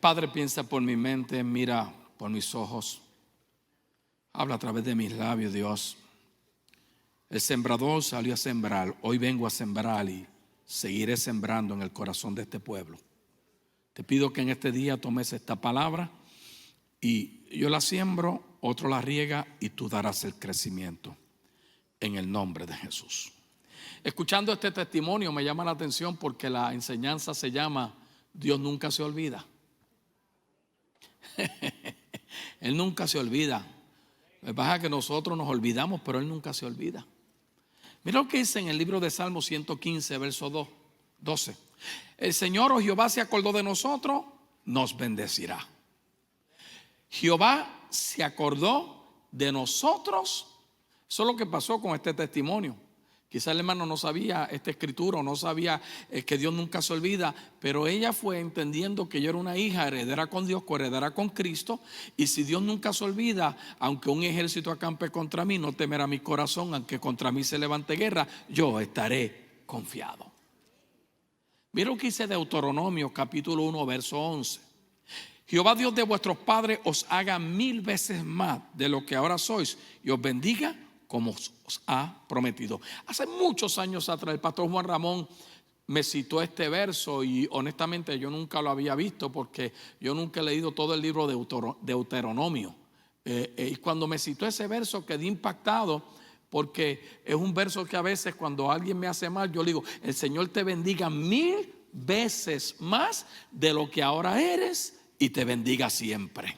Padre, piensa por mi mente, mira por mis ojos, habla a través de mis labios, Dios. El sembrador salió a sembrar, hoy vengo a sembrar y seguiré sembrando en el corazón de este pueblo. Te pido que en este día tomes esta palabra y yo la siembro, otro la riega y tú darás el crecimiento en el nombre de Jesús. Escuchando este testimonio me llama la atención porque la enseñanza se llama Dios nunca se olvida. Él nunca se olvida. Lo que pasa es que nosotros nos olvidamos, pero Él nunca se olvida. Mira lo que dice en el libro de Salmos 115, verso 12. El Señor, oh Jehová, se acordó de nosotros, nos bendecirá. Jehová se acordó de nosotros. Eso es lo que pasó con este testimonio. Quizás el hermano no sabía esta escritura, o no sabía que Dios nunca se olvida, pero ella fue entendiendo que yo era una hija heredera con Dios, coheredera con Cristo. Y si Dios nunca se olvida, aunque un ejército acampe contra mí, no temerá mi corazón, aunque contra mí se levante guerra, yo estaré confiado. Mira lo que dice Deuteronomio capítulo 1 verso 11. Jehová Dios de vuestros padres os haga 1000 veces más de lo que ahora sois y os bendiga como os ha prometido. Hace muchos años atrás el pastor Juan Ramón me citó este verso y honestamente yo nunca lo había visto porque yo nunca he leído todo el libro de Deuteronomio. Y cuando me citó ese verso quedé impactado porque es un verso que a veces cuando alguien me hace mal yo le digo, el Señor te bendiga 1000 veces más de lo que ahora eres y te bendiga siempre.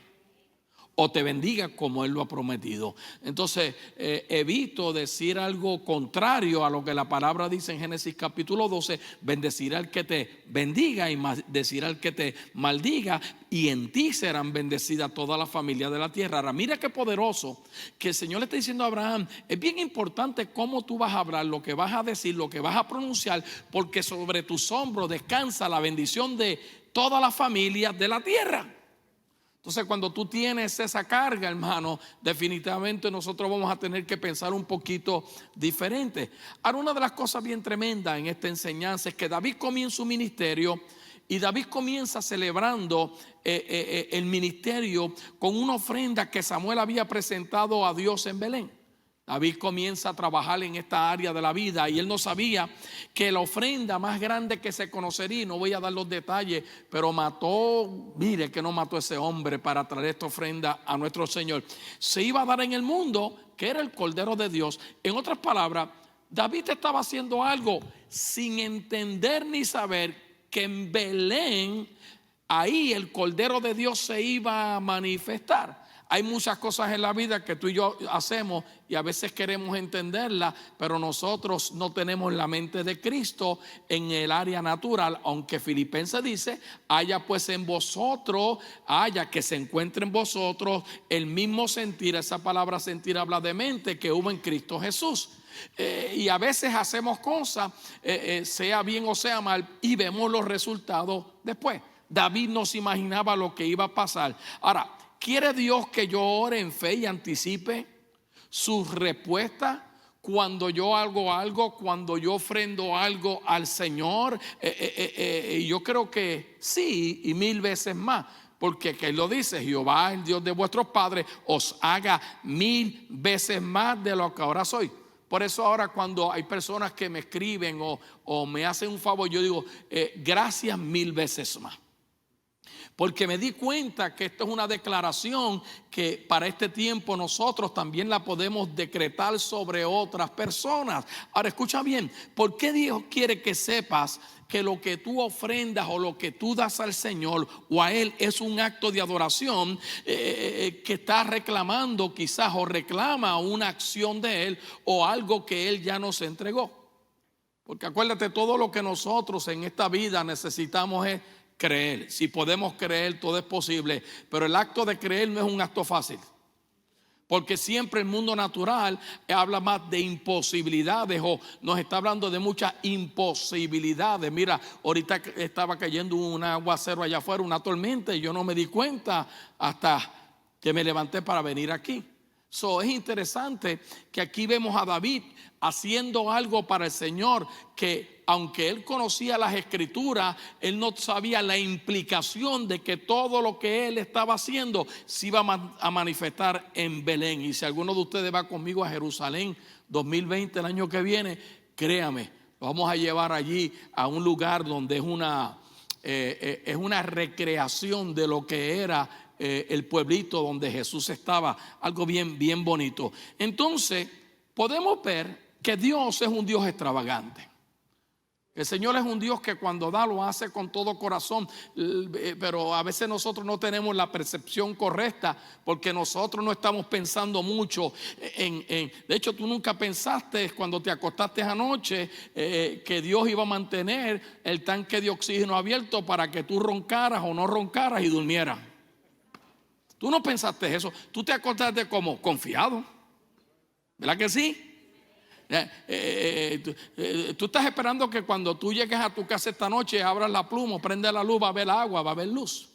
O te bendiga como Él lo ha prometido. Entonces evito decir algo contrario a lo que la palabra dice en Génesis capítulo 12. Bendecirá al que te bendiga y maldecirá al que te maldiga, y en ti serán bendecidas todas las familias de la tierra. Ahora mira qué poderoso que el Señor le está diciendo a Abraham. Es bien importante cómo tú vas a hablar, lo que vas a decir, lo que vas a pronunciar, porque sobre tus hombros descansa la bendición de todas las familias de la tierra. Entonces cuando tú tienes esa carga, hermano, definitivamente nosotros vamos a tener que pensar un poquito diferente. Ahora, una de las cosas bien tremendas en esta enseñanza es que David comienza su ministerio y David comienza celebrando el ministerio con una ofrenda que Samuel había presentado a Dios en Belén. David comienza a trabajar en esta área de la vida y él no sabía que la ofrenda más grande que se conocería, y no voy a dar los detalles, pero mire que no mató ese hombre para traer esta ofrenda a nuestro Señor. Se iba a dar en el mundo, que era el Cordero de Dios. En otras palabras, David estaba haciendo algo sin entender ni saber que en Belén, ahí el Cordero de Dios se iba a manifestar. Hay muchas cosas en la vida que tú y yo hacemos y a veces queremos entenderlas, pero nosotros no tenemos la mente de Cristo en el área natural. Aunque Filipenses dice, haya pues en vosotros, haya que se encuentre en vosotros el mismo sentir. Esa palabra sentir habla de mente que hubo en Cristo Jesús. Y a veces hacemos cosas, sea bien o sea mal, y vemos los resultados después. David no se imaginaba lo que iba a pasar. Ahora, ¿quiere Dios que yo ore en fe y anticipe sus respuestas cuando yo hago algo, cuando yo ofrendo algo al Señor? Yo creo que sí, y 1000 veces más. Porque que Él lo dice, Jehová, el Dios de vuestros padres, os haga 1000 veces más de lo que ahora soy. Por eso ahora cuando hay personas que me escriben o me hacen un favor, yo digo, gracias 1000 veces más. Porque me di cuenta que esto es una declaración que para este tiempo nosotros también la podemos decretar sobre otras personas. Ahora escucha bien, ¿por qué Dios quiere que sepas que lo que tú ofrendas o lo que tú das al Señor o a Él es un acto de adoración que está reclamando quizás o reclama una acción de Él o algo que Él ya nos entregó? Porque acuérdate, todo lo que nosotros en esta vida necesitamos es creer. Si podemos creer, todo es posible, pero el acto de creer no es un acto fácil, porque siempre el mundo natural habla más de imposibilidades o nos está hablando de muchas imposibilidades. Mira, ahorita estaba cayendo un aguacero allá afuera, una tormenta, y yo no me di cuenta hasta que me levanté para venir aquí. Es interesante que aquí vemos a David haciendo algo para el Señor, que aunque él conocía las escrituras, él no sabía la implicación de que todo lo que él estaba haciendo se iba a manifestar en Belén. Y si alguno de ustedes va conmigo a Jerusalén 2020, el año que viene, créame, lo vamos a llevar allí a un lugar donde es una recreación de lo que era el pueblito donde Jesús estaba, algo bien bonito. Entonces podemos ver que Dios es un Dios extravagante. El Señor es un Dios que cuando da lo hace con todo corazón, pero a veces nosotros no tenemos la percepción correcta porque nosotros no estamos pensando mucho de hecho, tú nunca pensaste cuando te acostaste anoche que Dios iba a mantener el tanque de oxígeno abierto para que tú roncaras o no roncaras y durmieras. Tú no pensaste eso, tú te acostaste como confiado, ¿verdad que sí? Tú estás esperando que cuando tú llegues a tu casa esta noche abras la pluma, prende la luz, va a haber agua, va a haber luz.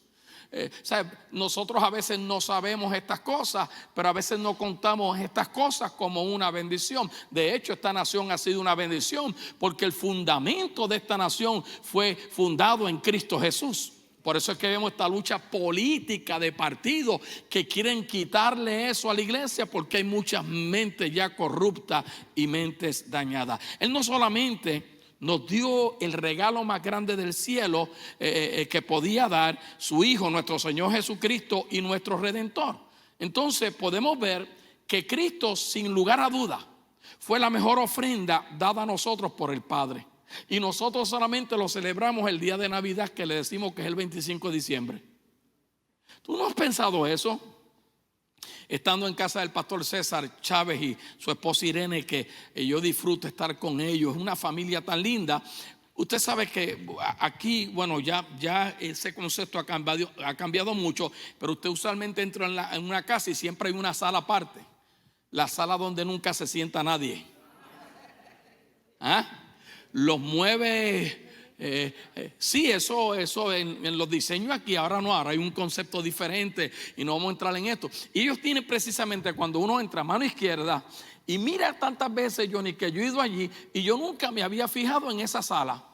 Nosotros a veces no sabemos estas cosas, pero a veces no contamos estas cosas como una bendición. De hecho, esta nación ha sido una bendición porque el fundamento de esta nación fue fundado en Cristo Jesús. Por eso es que vemos esta lucha política de partidos que quieren quitarle eso a la iglesia, porque hay muchas mentes ya corruptas y mentes dañadas. Él no solamente nos dio el regalo más grande del cielo que podía dar, su Hijo, nuestro Señor Jesucristo y nuestro Redentor. Entonces podemos ver que Cristo, sin lugar a duda, fue la mejor ofrenda dada a nosotros por el Padre. Y nosotros solamente lo celebramos el día de Navidad, que le decimos que es el 25 de diciembre. ¿Tú no has pensado eso? Estando en casa del pastor César Chávez y su esposa Irene, que yo disfruto estar con ellos, es una familia tan linda. Usted sabe que aquí, bueno, ya ese concepto ha cambiado mucho, pero usted usualmente entra en una casa y siempre hay una sala aparte, la sala donde nunca se sienta nadie. ¿Ah? Los muebles, sí, eso en los diseños aquí, ahora no, ahora hay un concepto diferente y no vamos a entrar en esto. Y ellos tienen precisamente, cuando uno entra a mano izquierda, y mira tantas veces, Johnny, que yo he ido allí y yo nunca me había fijado en esa sala.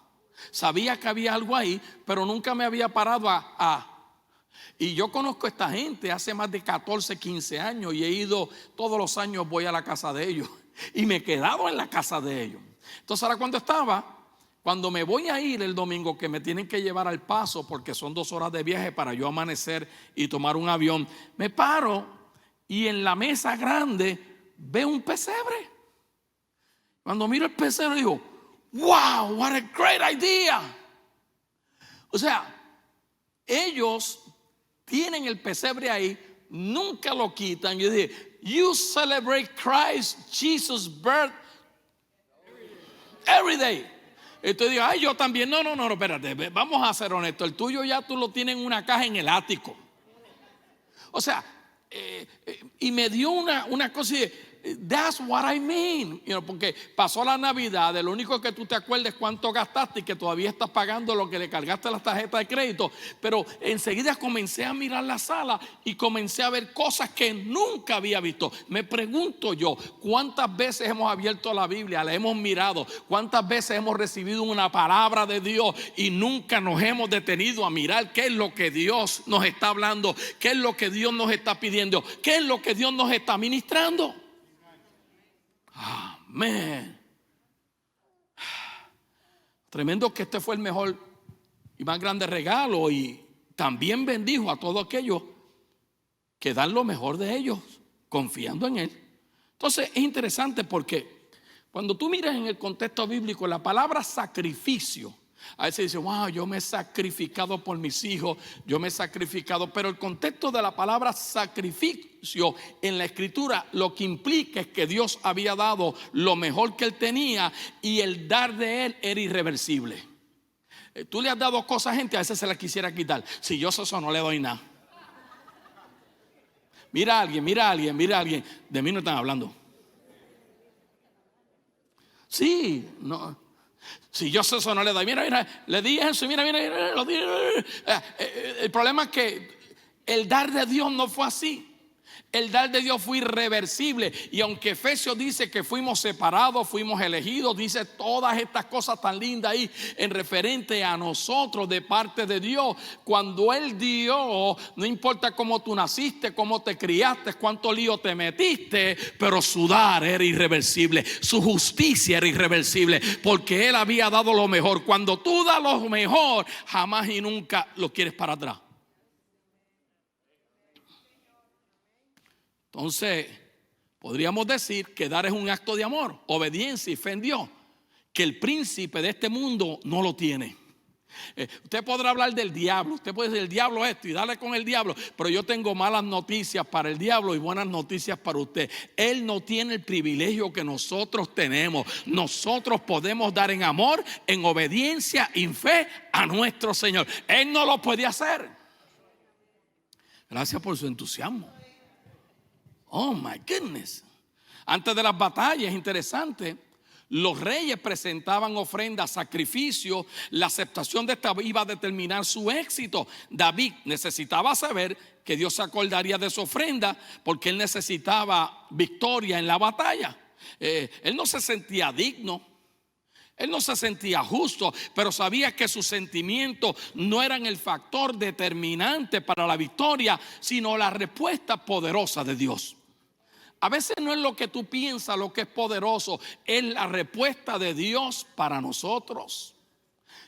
Sabía que había algo ahí, pero nunca me había parado y yo conozco a esta gente hace más de 14, 15 años y he ido todos los años, voy a la casa de ellos y me he quedado en la casa de ellos. Entonces ahora cuando me voy a ir el domingo, que me tienen que llevar al Paso porque son 2 horas de viaje para yo amanecer y tomar un avión, me paro y en la mesa grande veo un pesebre. Cuando miro el pesebre digo, wow, what a great idea. O sea, ellos tienen el pesebre ahí, nunca lo quitan. Yo dije, you celebrate Christ Jesus' birth every day. Entonces digo, ay, yo también. No, espérate, vamos a ser honestos. El tuyo ya tú lo tienes en una caja en el ático. O sea, y me dio una cosa y dije, that's what I mean. Porque pasó la Navidad, de lo único que tú te acuerdes cuánto gastaste y que todavía estás pagando lo que le cargaste la tarjeta de crédito. Pero enseguida comencé a mirar la sala y comencé a ver cosas que nunca había visto. Me pregunto yo, ¿cuántas veces hemos abierto la Biblia, la hemos mirado? ¿Cuántas veces hemos recibido una palabra de Dios y nunca nos hemos detenido a mirar qué es lo que Dios nos está hablando, qué es lo que Dios nos está pidiendo, qué es lo que Dios nos está ministrando? Amén. Tremendo que este fue el mejor y más grande regalo, y también bendijo a todos aquellos que dan lo mejor de ellos confiando en Él. Entonces es interesante porque cuando tú miras en el contexto bíblico la palabra sacrificio, a veces dice, wow, yo me he sacrificado por mis hijos, yo me he sacrificado, pero el contexto de la palabra sacrificio en la escritura lo que implica es que Dios había dado lo mejor que Él tenía y el dar de Él era irreversible. Tú le has dado cosas a gente, a veces se las quisiera quitar. Si yo eso no le doy nada. Mira a alguien, de mí no están hablando. Sí, no. Si yo eso no le doy, mira, le di eso, mira, lo di. El problema es que el dar de Dios no fue así. El dar de Dios fue irreversible. Y aunque Efesios dice que fuimos separados, fuimos elegidos, dice todas estas cosas tan lindas ahí en referente a nosotros de parte de Dios. Cuando Él dio, no importa cómo tú naciste, cómo te criaste, cuánto lío te metiste, pero su dar era irreversible, su justicia era irreversible, porque Él había dado lo mejor. Cuando tú das lo mejor, jamás y nunca lo quieres para atrás. Entonces, podríamos decir que dar es un acto de amor, obediencia y fe en Dios, que el príncipe de este mundo no lo tiene. Usted podrá hablar del diablo, usted puede decir el diablo esto y darle con el diablo, pero yo tengo malas noticias para el diablo y buenas noticias para usted. Él no tiene el privilegio que nosotros tenemos. Nosotros podemos dar en amor, en obediencia y en fe a nuestro Señor. Él no lo puede hacer. Gracias por su entusiasmo. Oh my goodness. Antes de las batallas, interesante, los reyes presentaban ofrendas, sacrificios. La aceptación de esta iba a determinar su éxito. David necesitaba saber que Dios se acordaría de su ofrenda, porque él necesitaba victoria en la batalla. Él no se sentía digno, él no se sentía justo, pero sabía que sus sentimientos no eran el factor determinante para la victoria, sino la respuesta poderosa de Dios. A veces no es lo que tú piensas lo que es poderoso, es la respuesta de Dios para nosotros.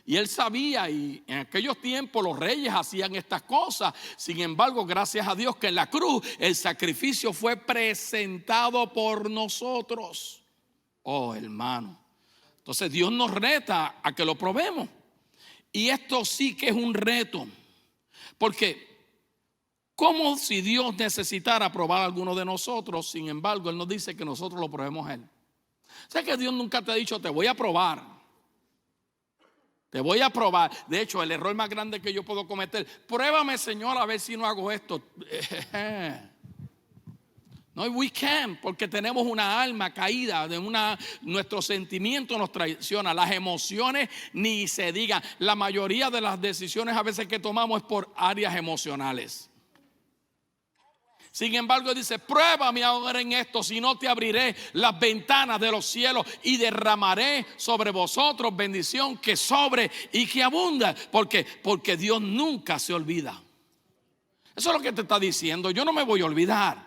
Y él sabía, y en aquellos tiempos los reyes hacían estas cosas. Sin embargo, gracias a Dios que en la cruz el sacrificio fue presentado por nosotros. Oh, hermano. Entonces Dios nos reta a que lo probemos. Y esto sí que es un reto. Porque como si Dios necesitara probar a alguno de nosotros, sin embargo, Él nos dice que nosotros lo probemos a Él. ¿Sabes que Dios nunca te ha dicho, te voy a probar? Te voy a probar. De hecho, el error más grande que yo puedo cometer, pruébame, Señor, a ver si no hago esto. No, we can, porque tenemos una alma caída, nuestro sentimiento nos traiciona, las emociones ni se digan. La mayoría de las decisiones a veces que tomamos es por áreas emocionales. Sin embargo, dice, pruébame ahora en esto, si no te abriré las ventanas de los cielos y derramaré sobre vosotros bendición que sobre y que abunda. Porque Dios nunca se olvida. Eso es lo que te está diciendo. Yo no me voy a olvidar.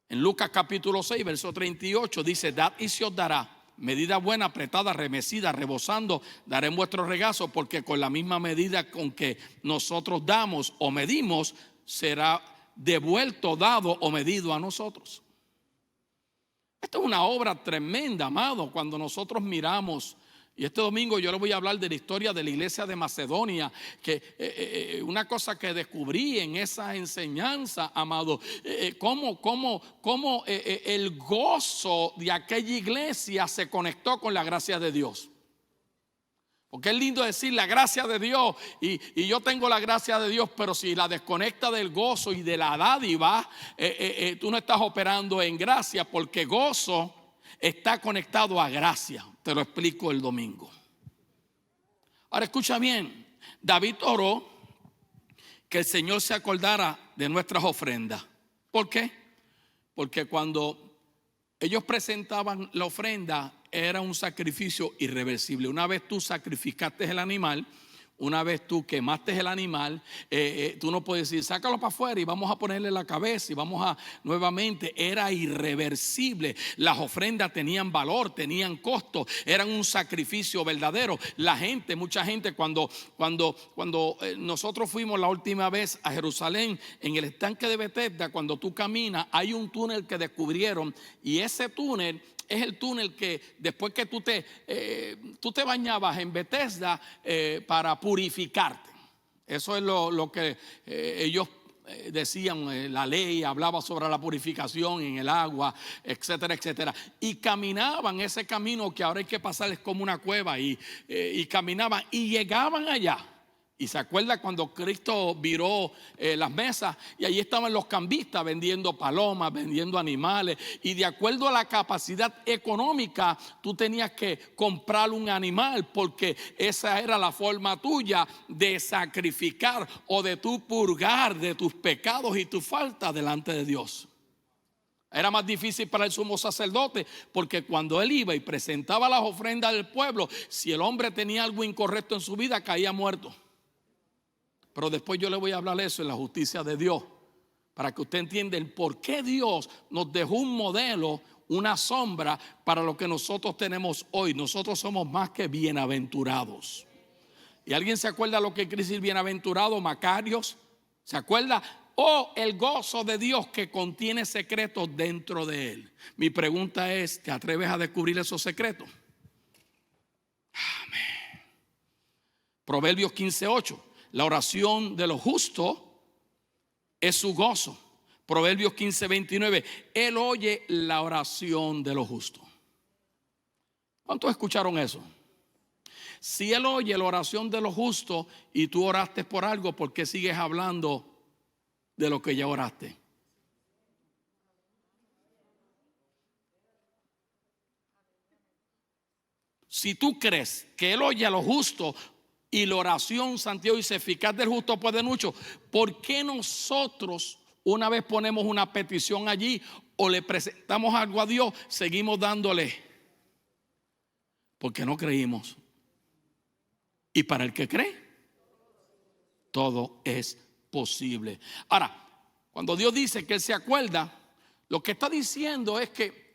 En Lucas capítulo 6, verso 38 dice, dad y se os dará. Medida buena, apretada, remecida, rebosando, daré en vuestro regazo, porque con la misma medida con que nosotros damos o medimos, será devuelto, dado o medido a nosotros. Esta es una obra tremenda, amado, cuando nosotros miramos. Y este domingo yo les voy a hablar de la historia de la iglesia de Macedonia, que una cosa que descubrí en esa enseñanza, amado, cómo el gozo de aquella iglesia se conectó con la gracia de Dios. Porque es lindo decir la gracia de Dios y yo tengo la gracia de Dios, pero si la desconecta del gozo y de la dádiva, tú no estás operando en gracia, porque gozo está conectado a gracia. Te lo explico el domingo. Ahora escucha bien, David oró que el Señor se acordara de nuestras ofrendas. ¿Por qué? Porque cuando ellos presentaban la ofrenda, era un sacrificio irreversible. Una vez tú sacrificaste el animal, una vez tú quemaste el animal, tú no puedes decir, sácalo para afuera y vamos a ponerle la cabeza y vamos a nuevamente. Era irreversible. Las ofrendas tenían valor, tenían costo, eran un sacrificio verdadero. Mucha gente cuando nosotros fuimos la última vez a Jerusalén, en el estanque de Betesda, cuando tú caminas, hay un túnel que descubrieron, y ese túnel es el túnel que después que tú te bañabas en Betesda para purificarte. Eso es lo que ellos decían. La ley hablaba sobre la purificación en el agua, etcétera, etcétera. Y caminaban ese camino que ahora hay que pasar, es como una cueva, y caminaban y llegaban allá. Y se acuerda cuando Cristo viró las mesas y ahí estaban los cambistas vendiendo palomas, vendiendo animales. Y de acuerdo a la capacidad económica, tú tenías que comprar un animal porque esa era la forma tuya de sacrificar o de tú purgar de tus pecados y tu falta delante de Dios. Era más difícil para el sumo sacerdote porque cuando él iba y presentaba las ofrendas del pueblo, si el hombre tenía algo incorrecto en su vida, caía muerto. Pero después yo le voy a hablar de eso en la justicia de Dios, para que usted entienda el por qué Dios nos dejó un modelo, una sombra para lo que nosotros tenemos hoy. Nosotros somos más que bienaventurados. ¿Y alguien se acuerda lo que quiere decir bienaventurado? Macarios, ¿se acuerda? O el gozo de Dios que contiene secretos dentro de él. Mi pregunta es, ¿te atreves a descubrir esos secretos? Amén. Proverbios 15:8. La oración de los justos es su gozo. Proverbios 15:29. Él oye la oración de los justos. ¿Cuántos escucharon eso? Si él oye la oración de los justos y tú oraste por algo, ¿por qué sigues hablando de lo que ya oraste? Si tú crees que él oye a los justos y la oración, Santiago dice, eficaz del justo puede mucho, ¿por qué nosotros una vez ponemos una petición allí o le presentamos algo a Dios, seguimos dándole? Porque no creímos. Y para el que cree, todo es posible. Ahora, cuando Dios dice que Él se acuerda, lo que está diciendo es que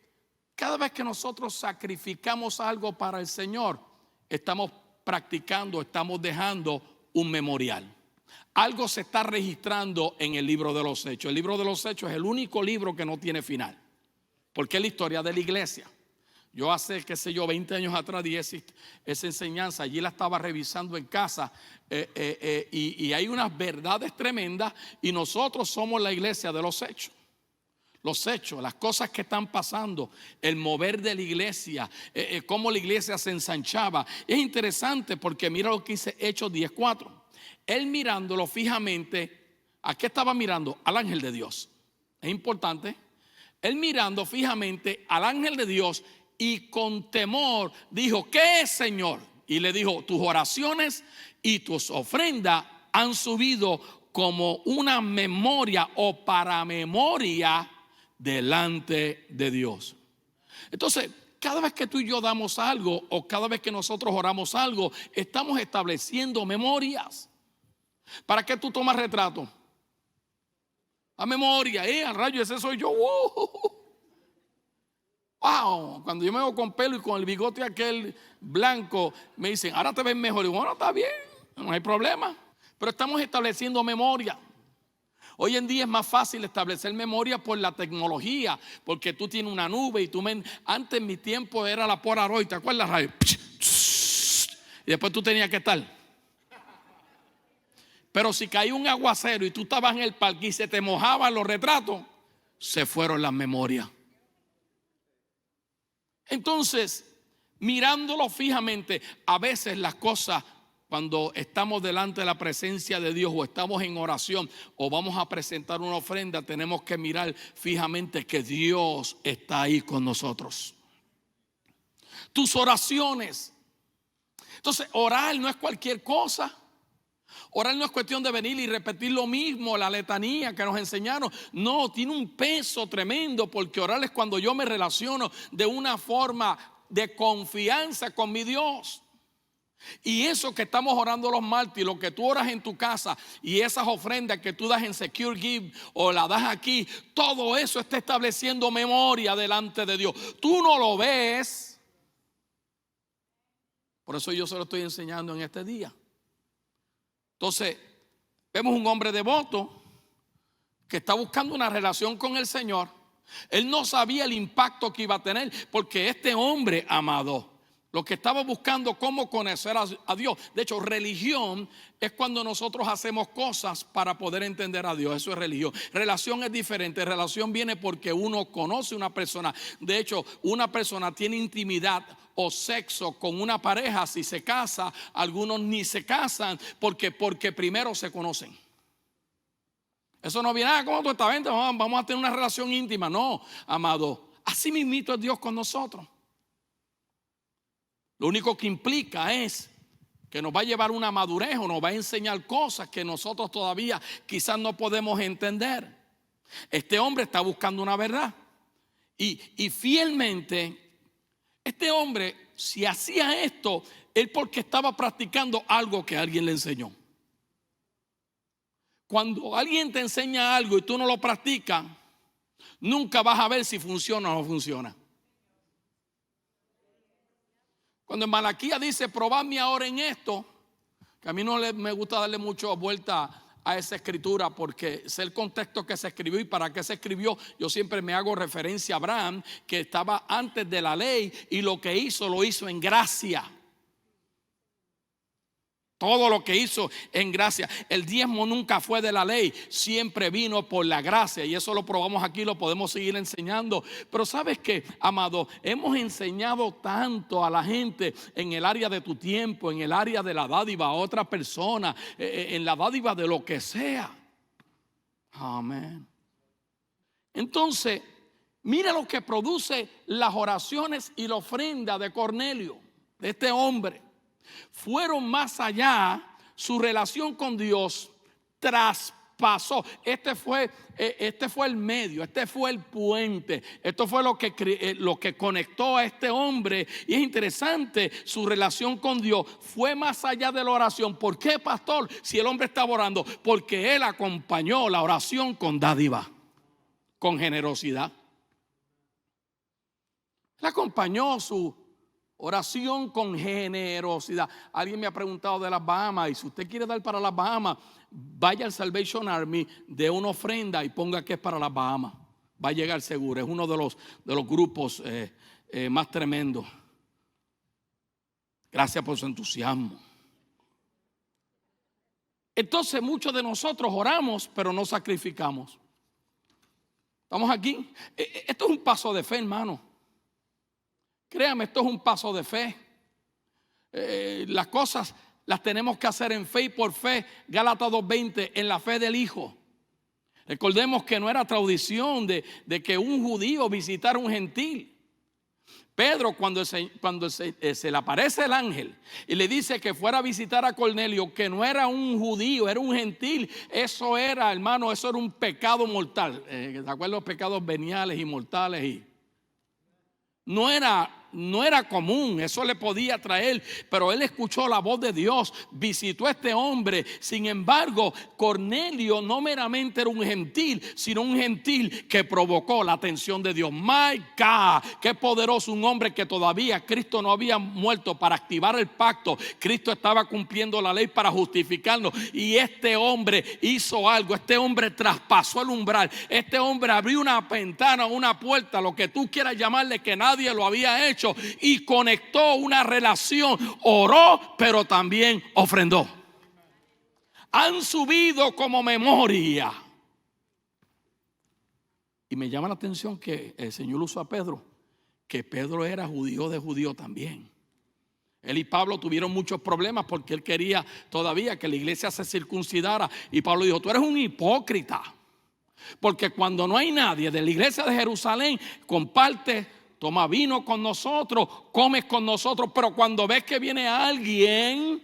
cada vez que nosotros sacrificamos algo para el Señor, estamos practicando, estamos dejando un memorial. Algo se está registrando en el libro de los Hechos. El libro de los Hechos es el único libro que no tiene final, porque es la historia de la iglesia. Yo hace, 20 años atrás di esa enseñanza, allí la estaba revisando en casa y hay unas verdades tremendas y nosotros somos la iglesia de los hechos. Los hechos, las cosas que están pasando, el mover de la iglesia, cómo la iglesia se ensanchaba. Es interesante porque mira lo que dice Hechos 10:4. Él mirándolo fijamente, ¿a qué estaba mirando? Al ángel de Dios. Es importante. Él mirando fijamente al ángel de Dios y con temor dijo, ¿qué es, Señor? Y le dijo, tus oraciones y tus ofrendas han subido como una memoria o para memoria delante de Dios. Entonces, cada vez que tú y yo damos algo o cada vez que nosotros oramos algo, estamos estableciendo memorias. ¿Para qué tú tomas retrato? A memoria, al rayo, ese soy yo. Wow, cuando yo me veo con pelo y con el bigote aquel blanco, me dicen, ahora te ves mejor. Y bueno, está bien, no hay problema. Pero estamos estableciendo memoria. Hoy en día es más fácil establecer memoria por la tecnología, porque tú tienes una nube y antes en mi tiempo era la Polaroid, ¿te acuerdas, radio? Y después tú tenías que estar. Pero si caía un aguacero y tú estabas en el parque y se te mojaban los retratos, se fueron las memorias. Entonces, mirándolo fijamente, a veces las cosas, cuando estamos delante de la presencia de Dios o estamos en oración o vamos a presentar una ofrenda, tenemos que mirar fijamente que Dios está ahí con nosotros. Tus oraciones. Entonces, orar no es cualquier cosa. Orar no es cuestión de venir y repetir lo mismo, la letanía que nos enseñaron. No, tiene un peso tremendo, porque orar es cuando yo me relaciono de una forma de confianza con mi Dios. Y eso que estamos orando los martes, lo que tú oras en tu casa y esas ofrendas que tú das en Secure Give o la das aquí, todo eso está estableciendo memoria delante de Dios. Tú no lo ves. Por eso yo se lo estoy enseñando en este día. Entonces, vemos un hombre devoto que está buscando una relación con el Señor. Él no sabía el impacto que iba a tener, porque este hombre, amado, Lo que estaba buscando cómo conocer a Dios. De hecho, religión es cuando nosotros hacemos cosas para poder entender a Dios. Eso es religión. Relación es diferente. Relación viene porque uno conoce a una persona. De hecho, una persona tiene intimidad o sexo con una pareja si se casa. Algunos ni se casan porque primero se conocen. Eso no viene, ¿cómo tú estás? Vente, vamos a tener una relación íntima. No, amado. Así mismito es Dios con nosotros. Lo único que implica es que nos va a llevar una madurez o nos va a enseñar cosas que nosotros todavía quizás no podemos entender. Este hombre está buscando una verdad. Y fielmente, este hombre, si hacía esto, él porque estaba practicando algo que alguien le enseñó. Cuando alguien te enseña algo y tú no lo practicas, nunca vas a ver si funciona o no funciona. Cuando en Malaquías dice, probadme ahora en esto, que a mí no me gusta darle mucho vuelta a esa escritura porque sé el contexto que se escribió y para qué se escribió. Yo siempre me hago referencia a Abraham, que estaba antes de la ley y lo que hizo, lo hizo en gracia. Todo lo que hizo en gracia. El diezmo nunca fue de la ley, siempre vino por la gracia. Y eso lo probamos aquí, lo podemos seguir enseñando. Pero ¿sabes qué, amado? Hemos enseñado tanto a la gente en el área de tu tiempo, en el área de la dádiva a otra persona, en la dádiva de lo que sea. Amén. Entonces, mira lo que produce las oraciones y la ofrenda de Cornelio, de este hombre. Fueron más allá, su relación con Dios traspasó. Este fue el medio, este fue el puente, esto fue lo que conectó a este hombre. Y es interesante, su relación con Dios fue más allá de la oración. ¿Por qué, pastor? Si el hombre estaba orando, porque él acompañó la oración con dádiva, con generosidad. Él acompañó su oración con generosidad. Alguien me ha preguntado de las Bahamas, y si usted quiere dar para las Bahamas, vaya al Salvation Army, de una ofrenda y ponga que es para las Bahamas. Va a llegar seguro. Es uno de los grupos más tremendos. Gracias por su entusiasmo. Entonces muchos de nosotros oramos, pero no sacrificamos. ¿Estamos aquí? Esto es un paso de fe, hermano. Créame, esto es un paso de fe. Las cosas las tenemos que hacer en fe y por fe. Gálatas 2:20, en la fe del Hijo. Recordemos que no era tradición de que un judío visitara un gentil. Pedro, cuando se le aparece el ángel y le dice que fuera a visitar a Cornelio, que no era un judío, era un gentil. Eso era, hermano, eso era un pecado mortal. ¿Se acuerdan los pecados veniales y mortales? No era común, eso le podía traer, pero él escuchó la voz de Dios, visitó a este hombre. Sin embargo, Cornelio no meramente era un gentil, sino un gentil que provocó la atención de Dios. My God, qué poderoso, un hombre que todavía Cristo no había muerto para activar el pacto. Cristo estaba cumpliendo la ley para justificarnos, y este hombre hizo algo. Este hombre traspasó el umbral, este hombre abrió una ventana, una puerta, lo que tú quieras llamarle, que nadie lo había hecho, y conectó una relación. Oró, pero también ofrendó. Han subido como memoria. Y me llama la atención que el Señor usó a Pedro, que Pedro era judío de judío también. Él y Pablo tuvieron muchos problemas porque él quería todavía que la iglesia se circuncidara, y Pablo dijo: tú eres un hipócrita, porque cuando no hay nadie de la iglesia de Jerusalén, comparte, toma vino con nosotros, comes con nosotros, pero cuando ves que viene alguien,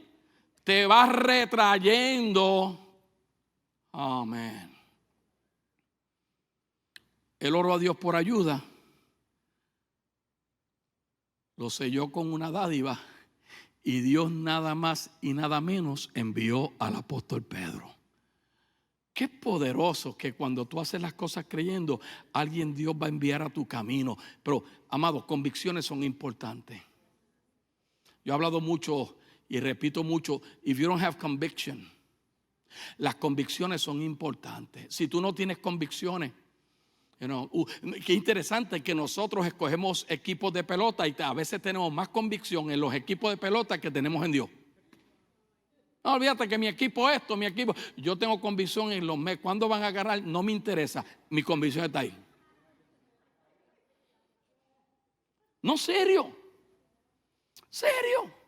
te vas retrayendo. Amén. Él oró a Dios por ayuda, lo selló con una dádiva, y Dios nada más y nada menos envió al apóstol Pedro. Qué poderoso que cuando tú haces las cosas creyendo, alguien Dios va a enviar a tu camino. Pero, amados, convicciones son importantes. Yo he hablado mucho y repito mucho: if you don't have conviction, las convicciones son importantes. Si tú no tienes convicciones, Qué interesante que nosotros escogemos equipos de pelota y a veces tenemos más convicción en los equipos de pelota que tenemos en Dios. No, olvídate que mi equipo esto, mi equipo. Yo tengo convicción en los meses. ¿Cuándo van a agarrar? No me interesa. Mi convicción está ahí. No, serio. Serio.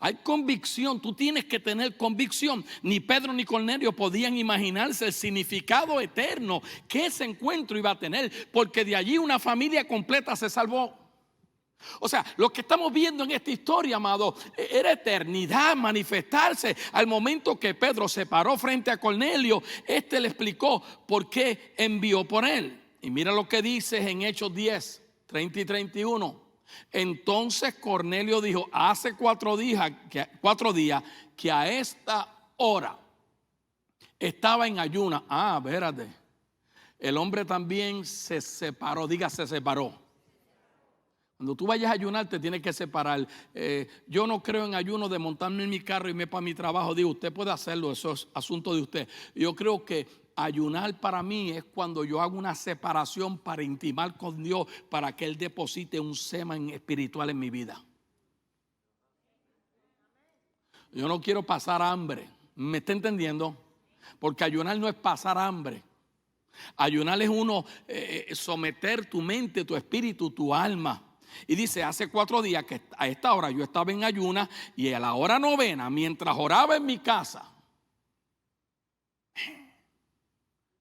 Hay convicción, tú tienes que tener convicción. Ni Pedro ni Cornelio podían imaginarse el significado eterno que ese encuentro iba a tener, porque de allí una familia completa se salvó. O sea, lo que estamos viendo en esta historia, amado, era eternidad manifestarse. Al momento que Pedro se paró frente a Cornelio, le explicó por qué envió por él. Y mira lo que dice en Hechos 10, 30 y 31. Entonces Cornelio dijo: hace 4 días que a esta hora estaba en ayuna. Espérate. El hombre también se separó. Diga, se separó. Cuando tú vayas a ayunar te tienes que separar. Yo no creo en ayuno de montarme en mi carro y irme para mi trabajo. Digo, usted puede hacerlo, eso es asunto de usted. Yo creo que ayunar para mí es cuando yo hago una separación para intimar con Dios, para que Él deposite un semen espiritual en mi vida. Yo no quiero pasar hambre. ¿Me está entendiendo? Porque ayunar no es pasar hambre. Ayunar es uno someter tu mente, tu espíritu, tu alma. Y dice, hace 4 días que a esta hora yo estaba en ayuna, y a la hora 9, mientras oraba en mi casa,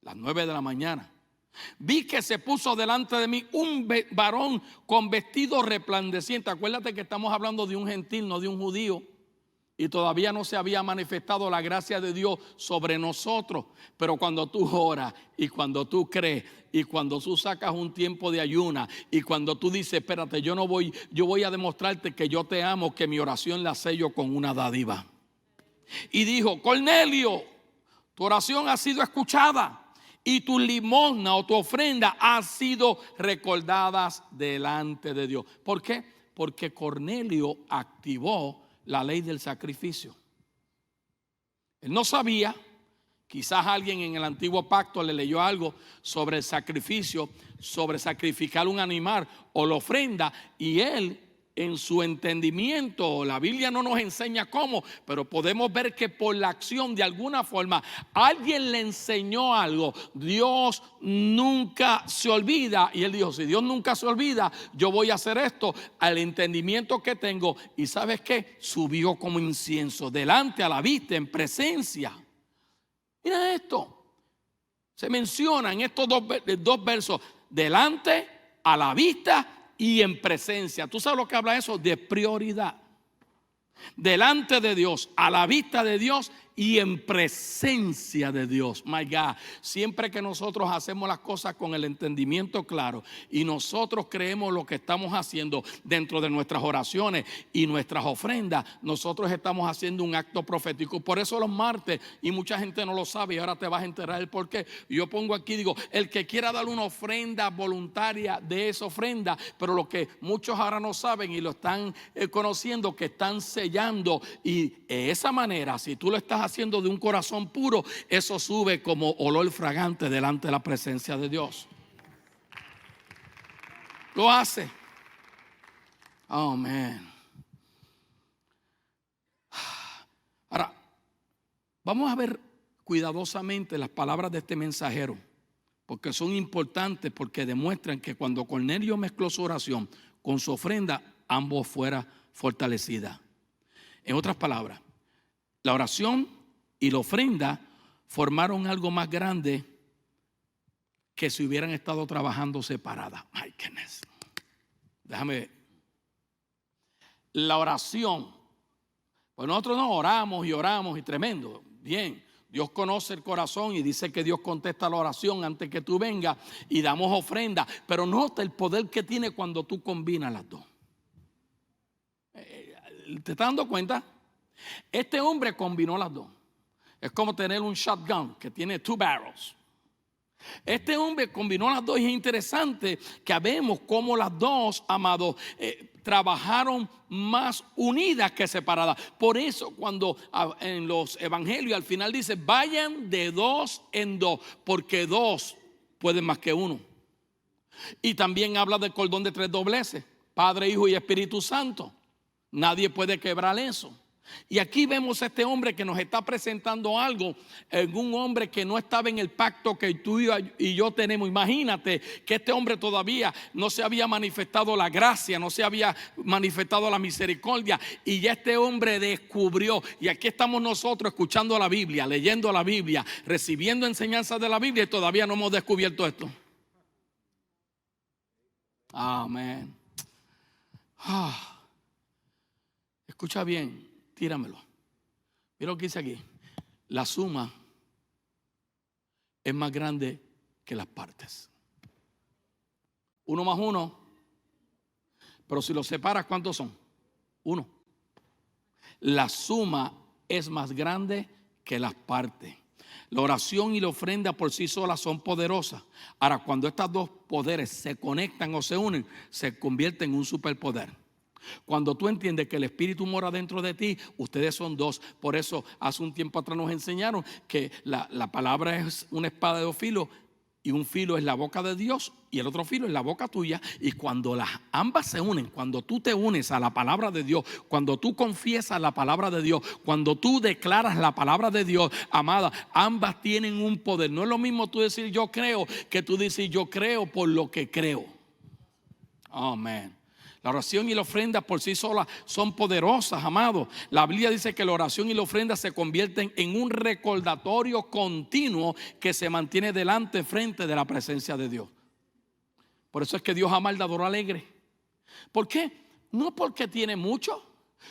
las 9 de la mañana, vi que se puso delante de mí un varón con vestido resplandeciente. Acuérdate que estamos hablando de un gentil, no de un judío. Y todavía no se había manifestado la gracia de Dios sobre nosotros. Pero cuando tú oras y cuando tú crees y cuando tú sacas un tiempo de ayuna y cuando tú dices, espérate, yo voy a demostrarte que yo te amo, que mi oración la sello con una dádiva. Y dijo: Cornelio, tu oración ha sido escuchada y tu limosna o tu ofrenda ha sido recordadas delante de Dios. ¿Por qué? Porque Cornelio activó la ley del sacrificio. Él no sabía, quizás alguien en el antiguo pacto le leyó algo sobre el sacrificio, sobre sacrificar un animal o la ofrenda, y él, en su entendimiento, la Biblia no nos enseña cómo, pero podemos ver que por la acción, de alguna forma, alguien le enseñó algo. Dios nunca se olvida, y él dijo: si Dios nunca se olvida, yo voy a hacer esto al entendimiento que tengo. Y ¿sabes qué? Subió como incienso delante, a la vista, en presencia. Mira esto, se menciona en estos dos versos: delante, a la vista y en presencia. ¿Tú sabes lo que habla eso? De prioridad. Delante de Dios, a la vista de Dios y en presencia de Dios. My God, siempre que nosotros hacemos las cosas con el entendimiento claro y nosotros creemos lo que estamos haciendo dentro de nuestras oraciones y nuestras ofrendas, nosotros estamos haciendo un acto profético. Por eso los martes, y mucha gente no lo sabe y ahora te vas a enterar el por qué, yo pongo aquí, digo, el que quiera dar una ofrenda voluntaria de esa ofrenda, pero lo que muchos ahora no saben y lo están conociendo, que están sellando, y de esa manera, si tú lo estás haciendo de un corazón puro, eso sube como olor fragante delante de la presencia de Dios. Lo hace. Oh, man. Ahora, vamos a ver cuidadosamente las palabras de este mensajero, porque son importantes, porque demuestran que cuando Cornelio mezcló su oración con su ofrenda, ambos fueran fortalecidas. En otras palabras, la oración y la ofrenda formaron algo más grande que si hubieran estado trabajando separadas. My goodness. Déjame ver. La oración, pues nosotros no oramos y tremendo, bien. Dios conoce el corazón y dice que Dios contesta la oración antes que tú vengas, y damos ofrenda. Pero nota el poder que tiene cuando tú combinas las dos. ¿Te estás dando cuenta? Este hombre combinó las dos. Es como tener un shotgun que tiene 2 barrels. Este hombre combinó las dos, y es interesante que vemos cómo las dos, amados, trabajaron más unidas que separadas. Por eso cuando en los evangelios al final dice: vayan de 2 en 2, porque 2 pueden más que uno. Y también habla del cordón de 3 dobleces, Padre, Hijo y Espíritu Santo. Nadie puede quebrar eso. Y aquí vemos a este hombre que nos está presentando algo, en un hombre que no estaba en el pacto que tú y yo tenemos. Imagínate que este hombre todavía no se había manifestado la gracia, no se había manifestado la misericordia, y ya este hombre descubrió. Y aquí estamos nosotros escuchando la Biblia, leyendo la Biblia, recibiendo enseñanzas de la Biblia, y todavía no hemos descubierto esto. Amén. Escucha bien. Tíramelo. Mira lo que dice aquí. La suma es más grande que las partes. 1 más 1. Pero si los separas, ¿cuántos son? 1. La suma es más grande que las partes. La oración y la ofrenda por sí solas son poderosas. Ahora, cuando estos dos poderes se conectan o se unen, se convierten en un superpoder. Cuando tú entiendes que el Espíritu mora dentro de ti, ustedes son dos. Por eso hace un tiempo atrás nos enseñaron que la palabra es una espada de 2 filos, y un filo es la boca de Dios y el otro filo es la boca tuya. Y cuando ambas se unen, cuando tú te unes a la palabra de Dios, cuando tú confiesas la palabra de Dios, cuando tú declaras la palabra de Dios, amada, ambas tienen un poder. No es lo mismo tú decir yo creo que tú decir yo creo por lo que creo. Amén. La oración y la ofrenda por sí solas son poderosas, amados. La Biblia dice que la oración y la ofrenda se convierten en un recordatorio continuo que se mantiene delante, frente de la presencia de Dios. Por eso es que Dios ama al dador alegre. ¿Por qué? No porque tiene mucho,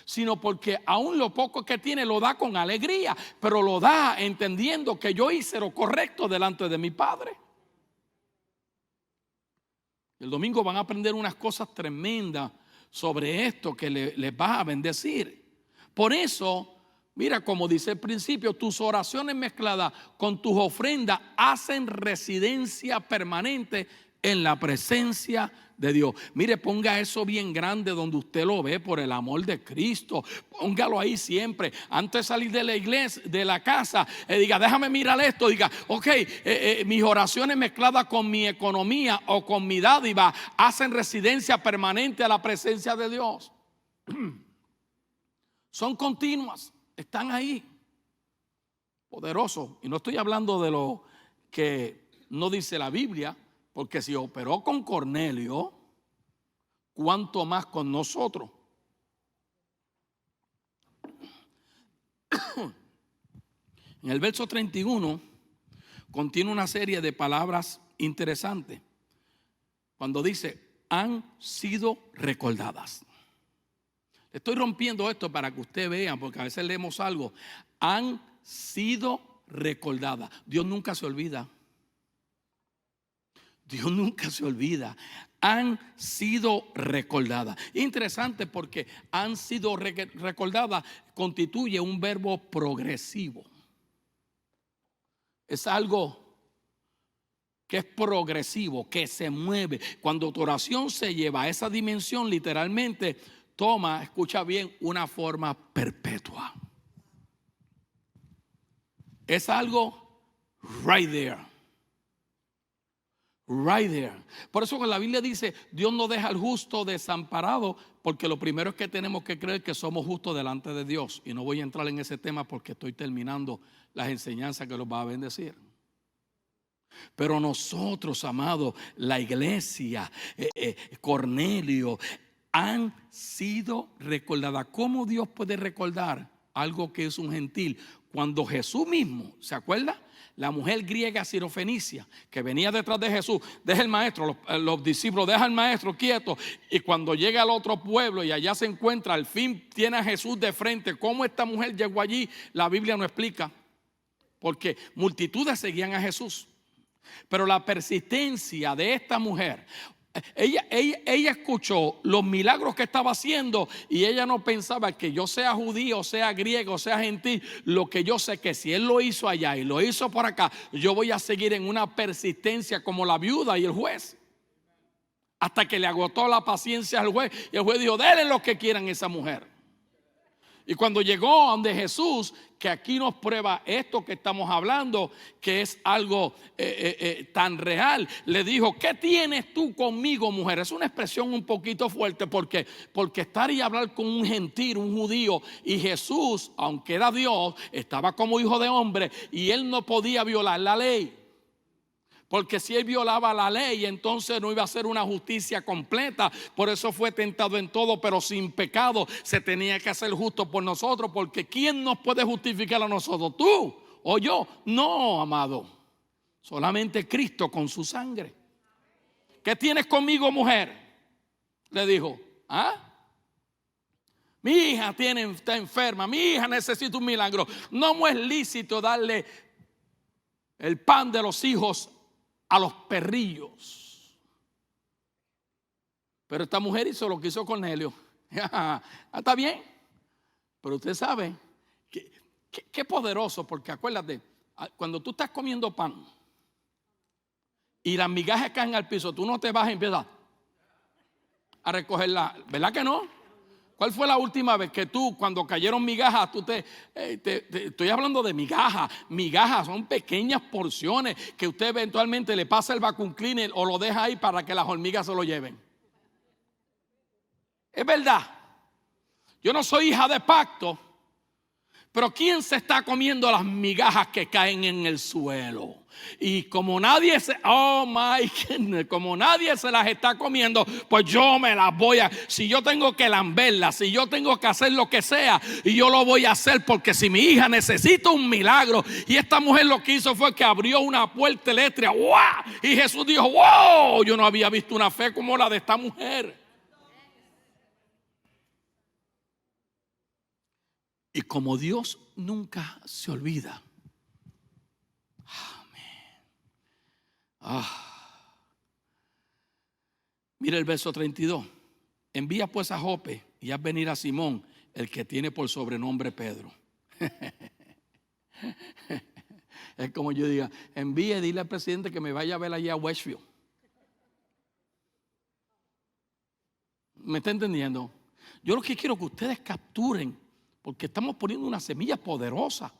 sino porque aún lo poco que tiene lo da con alegría, pero lo da entendiendo que yo hice lo correcto delante de mi Padre. El domingo van a aprender unas cosas tremendas sobre esto que les va a bendecir. Por eso, mira, como dice el principio, tus oraciones mezcladas con tus ofrendas hacen residencia permanente en la presencia de Dios. Mire, ponga eso bien grande donde usted lo ve, por el amor de Cristo. Póngalo ahí siempre. Antes de salir de la iglesia, de la casa, diga, déjame mirar esto. Diga, ok, mis oraciones mezcladas con mi economía o con mi dádiva hacen residencia permanente a la presencia de Dios. Son continuas, están ahí. Poderoso. Y no estoy hablando de lo que no dice la Biblia, porque si operó con Cornelio, ¿cuánto más con nosotros? En el verso 31 contiene una serie de palabras interesantes. Cuando dice, han sido recordadas. Estoy rompiendo esto para que usted vea, porque a veces leemos algo. Han sido recordadas. Dios nunca se olvida. Dios nunca se olvida. Han sido recordadas. Interesante porque han sido recordadas constituye un verbo progresivo. Es algo que es progresivo, que se mueve. Cuando tu oración se lleva a esa dimensión, literalmente toma, escucha bien, una forma perpetua. Es algo right there. Right there. Por eso que la Biblia dice, Dios no deja al justo desamparado, porque lo primero es que tenemos que creer que somos justos delante de Dios. Y no voy a entrar en ese tema porque estoy terminando las enseñanzas que los va a bendecir. Pero nosotros, amados, la iglesia, Cornelio, han sido recordadas. ¿Cómo Dios puede recordar algo que es un gentil? Cuando Jesús mismo, ¿se acuerda? La mujer griega sirofenicia que venía detrás de Jesús, deja el maestro, los discípulos, deja al maestro quieto. Y cuando llega al otro pueblo y allá se encuentra, al fin tiene a Jesús de frente. ¿Cómo esta mujer llegó allí? La Biblia no explica. Porque multitudes seguían a Jesús. Pero la persistencia de esta mujer, ella escuchó los milagros que estaba haciendo y ella no pensaba que yo sea judío, sea griego, sea gentil. Lo que yo sé que si él lo hizo allá y lo hizo por acá, yo voy a seguir en una persistencia como la viuda y el juez. Hasta que le agotó la paciencia al juez y el juez dijo, denle lo que quieran a esa mujer. Y cuando llegó a donde Jesús, que aquí nos prueba esto que estamos hablando, que es algo tan real, le dijo: ¿qué tienes tú conmigo, mujer? Es una expresión un poquito fuerte porque estar y hablar con un gentil, un judío, y Jesús, aunque era Dios, estaba como hijo de hombre y él no podía violar la ley. Porque si él violaba la ley, entonces no iba a ser una justicia completa. Por eso fue tentado en todo, pero sin pecado. Se tenía que hacer justo por nosotros. Porque ¿quién nos puede justificar a nosotros? ¿Tú o yo? No, amado. Solamente Cristo con su sangre. ¿Qué tienes conmigo, mujer? Le dijo. Mi hija está enferma. Mi hija necesita un milagro. No me es lícito darle el pan de los hijos a los perrillos. Pero esta mujer hizo lo que hizo Cornelio. Está bien. Pero usted sabe qué poderoso, porque acuérdate, cuando tú estás comiendo pan y las migajas caen al piso, tú no te vas a empezar a recogerla, ¿verdad que no? ¿Cuál fue la última vez que tú, cuando cayeron migajas, estoy hablando de migajas? Migajas son pequeñas porciones que usted eventualmente le pasa el vacuum cleaner o lo deja ahí para que las hormigas se lo lleven. Es verdad. Yo no soy hija de pacto, pero ¿quién se está comiendo las migajas que caen en el suelo? Y como nadie como nadie se las está comiendo, pues yo me las voy a, si yo tengo que lamberlas, si yo tengo que hacer lo que sea, y yo lo voy a hacer, porque si mi hija necesita un milagro, y esta mujer lo que hizo fue que abrió una puerta eléctrica, ¡wow! Y Jesús dijo: ¡wow! Yo no había visto una fe como la de esta mujer. Y como Dios nunca se olvida. Mira el verso 32. Envía pues a Jope y haz venir a Simón, el que tiene por sobrenombre Pedro. Es como yo diga: envíe, dile al presidente que me vaya a ver allá a Westfield. ¿Me está entendiendo? Yo lo que quiero que ustedes capturen, porque estamos poniendo una semilla poderosa.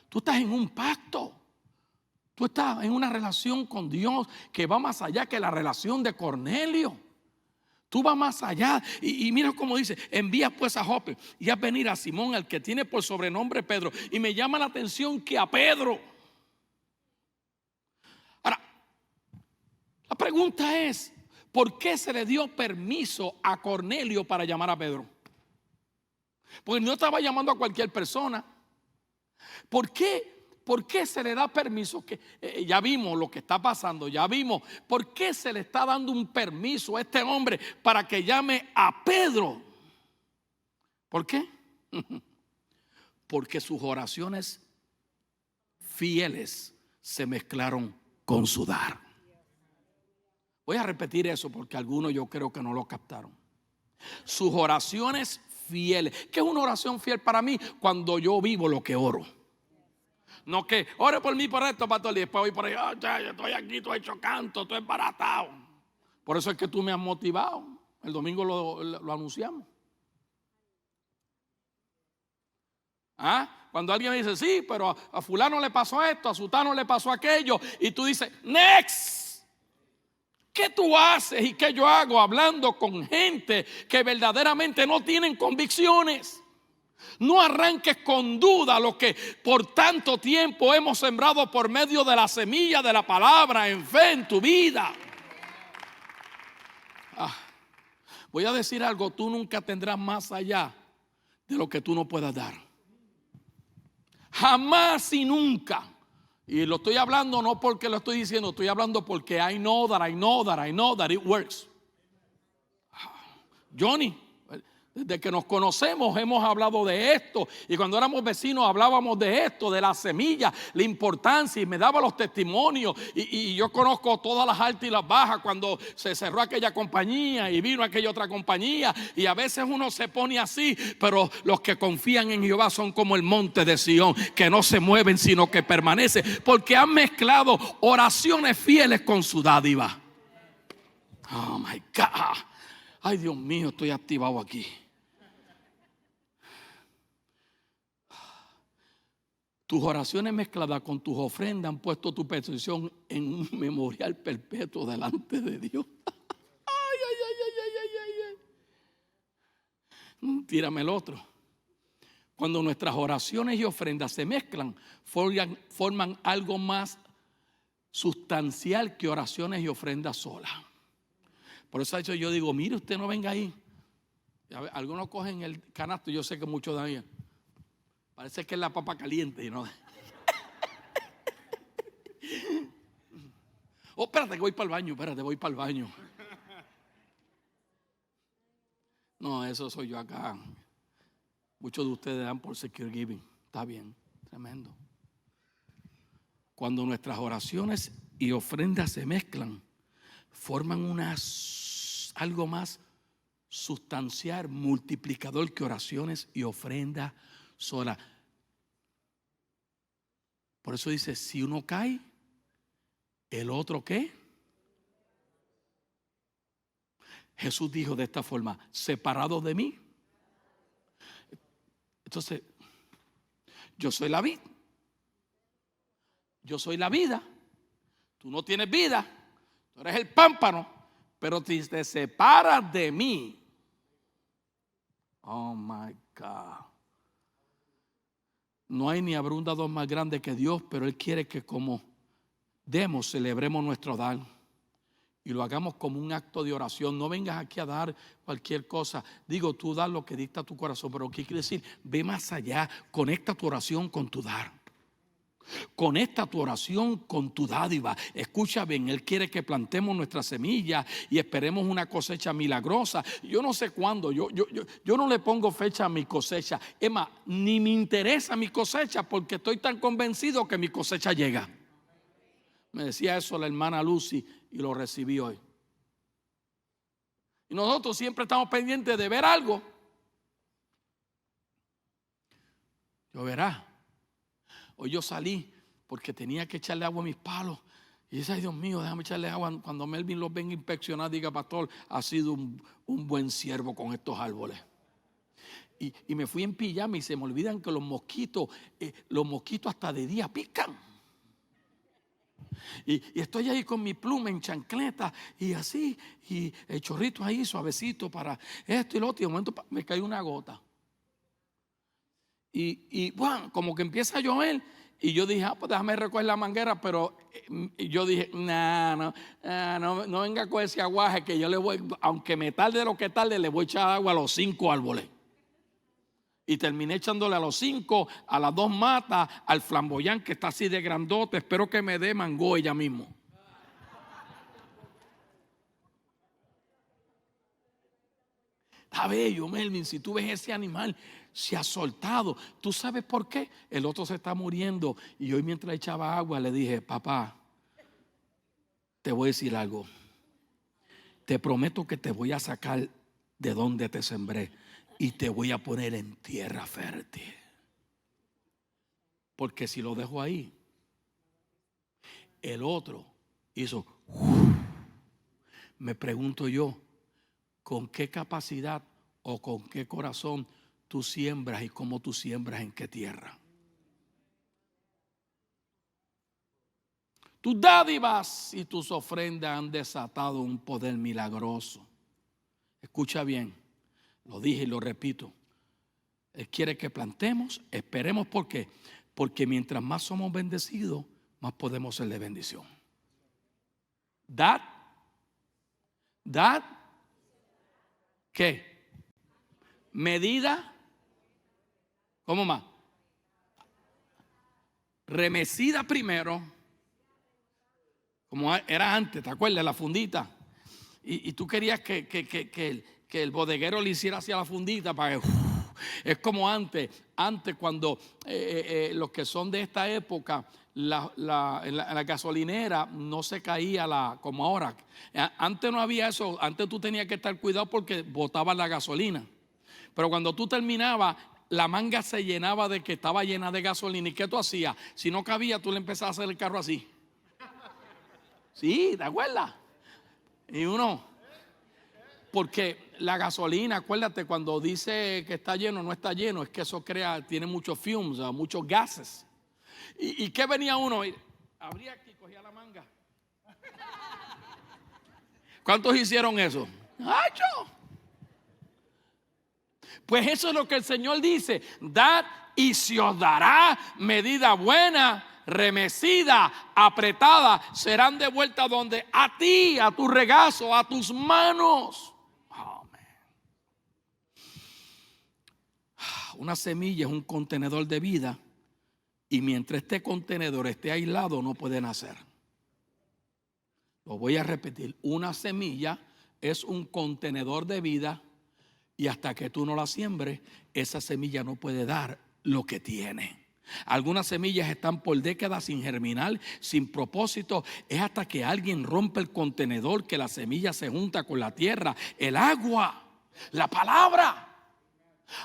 Tú estás en un pacto. Tú estás en una relación con Dios que va más allá que la relación de Cornelio. Tú vas más allá. Y mira cómo dice: envía pues a Jope y haz venir a Simón, el que tiene por sobrenombre Pedro. Y me llama la atención que a Pedro. Ahora, la pregunta es: ¿por qué se le dio permiso a Cornelio para llamar a Pedro? Porque no estaba llamando a cualquier persona. ¿Por qué se le da permiso? Que ya vimos lo que está pasando, ya vimos. ¿Por qué se le está dando un permiso a este hombre para que llame a Pedro? ¿Por qué? Porque sus oraciones fieles se mezclaron con sudar. Voy a repetir eso porque algunos yo creo que no lo captaron. Sus oraciones fieles. ¿Qué es una oración fiel para mí? Cuando yo vivo lo que oro. No que ore por mí por esto, pastor, y después voy por ahí: yo estoy aquí, estoy hecho canto, estoy embaratado. Por eso es que tú me has motivado. El domingo lo anunciamos. Cuando alguien me dice: sí, pero a fulano le pasó esto, a sutano le pasó aquello, y tú dices: next. ¿Qué tú haces y qué yo hago hablando con gente que verdaderamente no tienen convicciones? No arranques con duda lo que por tanto tiempo hemos sembrado por medio de la semilla de la palabra en fe en tu vida. Voy a decir algo: tú nunca tendrás más allá de lo que tú no puedas dar. Jamás y nunca. Y lo estoy hablando no porque lo estoy diciendo, estoy hablando porque I know that it works. Johnny, desde que nos conocemos hemos hablado de esto, y cuando éramos vecinos hablábamos de esto, de la semilla, la importancia, y me daba los testimonios, y yo conozco todas las altas y las bajas cuando se cerró aquella compañía y vino aquella otra compañía, y a veces uno se pone así, pero los que confían en Jehová son como el monte de Sión, que no se mueven sino que permanece, porque han mezclado oraciones fieles con su dádiva. Oh my God. Ay, Dios mío, estoy activado aquí. Tus oraciones mezcladas con tus ofrendas han puesto tu petición en un memorial perpetuo delante de Dios. Ay, ay, ay, ay, ay, ay, ay. Tírame el otro. Cuando nuestras oraciones y ofrendas se mezclan, forman algo más sustancial que oraciones y ofrendas solas. Por eso yo digo, mire, usted no venga ahí. Algunos cogen el canasto, yo sé que muchos de ahí. Parece que es la papa caliente, ¿no? Oh, espérate, que voy para el baño, voy para el baño. No, eso soy yo acá. Muchos de ustedes dan por secure giving. Está bien, tremendo. Cuando nuestras oraciones y ofrendas se mezclan, forman algo más sustancial, multiplicador que oraciones y ofrendas solas. Por eso dice, si uno cae, ¿el otro qué? Jesús dijo de esta forma, separado de mí. Entonces, yo soy la vid. Yo soy la vida. Tú no tienes vida. Tú eres el pámpano. Pero si te separas de mí. Oh my God. No hay ni habrá un dador más grande que Dios, pero Él quiere que como demos, celebremos nuestro dar. Y lo hagamos como un acto de oración. No vengas aquí a dar cualquier cosa. Digo, tú das lo que dicta tu corazón. Pero ¿qué quiere decir? Ve más allá. Conecta tu oración con tu dar. Conecta tu oración con tu dádiva. Escucha bien, Él quiere que plantemos nuestra semilla y esperemos una cosecha milagrosa. Yo no sé cuándo, yo no le pongo fecha a mi cosecha. Es más, ni me interesa mi cosecha porque estoy tan convencido que mi cosecha llega. Me decía eso la hermana Lucy y lo recibí hoy. Y nosotros siempre estamos pendientes de ver algo. Lloverá. Hoy yo salí porque tenía que echarle agua a mis palos. Y dice, ay Dios mío, déjame echarle agua. Cuando Melvin los venga a inspeccionar, diga, pastor, ha sido un buen siervo con estos árboles. Y me fui en pijama y se me olvidan que los mosquitos hasta de día pican. Y estoy ahí con mi pluma en chancleta y así, y el chorrito ahí suavecito para esto y lo otro. Y de momento me cayó una gota. Y bueno, como que empieza a llover. Y yo dije, pues déjame recoger la manguera. Pero yo dije, no venga con ese aguaje que yo le voy, aunque me tarde lo que tarde, le voy a echar agua a los 5 árboles. Y terminé echándole a los 5, a las 2 matas, al flamboyán que está así de grandote. Espero que me dé mango ella mismo. Está bello, Melvin, si tú ves ese animal, se ha soltado. ¿Tú sabes por qué? El otro se está muriendo. Y hoy mientras echaba agua le dije, papá, te voy a decir algo. Te prometo que te voy a sacar de donde te sembré y te voy a poner en tierra fértil. Porque si lo dejo ahí, el otro hizo. Me pregunto yo, ¿con qué capacidad o con qué corazón tú siembras y cómo tú siembras en qué tierra? Tus dádivas y tus ofrendas han desatado un poder milagroso. Escucha bien, lo dije y lo repito. Él quiere que plantemos, esperemos. ¿Por qué? Porque mientras más somos bendecidos, más podemos ser de bendición. Dad. ¿Qué? Medida. ¿Cómo más? Remecida primero. Como era antes, ¿te acuerdas? La fundita. Y tú querías que el bodeguero le hiciera hacia la fundita para que... Es como antes cuando los que son de esta época, en la gasolinera no se caía como ahora. Antes no había eso, antes tú tenías que estar cuidado porque botabas la gasolina. Pero cuando tú terminabas, la manga se llenaba de que estaba llena de gasolina. ¿Y qué tú hacías? Si no cabía, tú le empezabas a hacer el carro así. Sí, ¿te acuerdas? Y uno, porque la gasolina, acuérdate, cuando dice que está lleno, no está lleno, es que eso tiene muchos fumes, muchos gases. ¿Y qué venía uno? Abría aquí, cogía la manga. ¿Cuántos hicieron eso? ¡Acho! Pues eso es lo que el Señor dice: dad y se os dará, medida buena, remecida, apretada, serán de vuelta donde a ti, a tu regazo, a tus manos. Amén. Una semilla es un contenedor de vida, y mientras este contenedor esté aislado no puede nacer. Lo voy a repetir: una semilla es un contenedor de vida, y hasta que tú no la siembres, esa semilla no puede dar lo que tiene. Algunas semillas están por décadas sin germinar, sin propósito. Es hasta que alguien rompe el contenedor que la semilla se junta con la tierra, el agua, la palabra.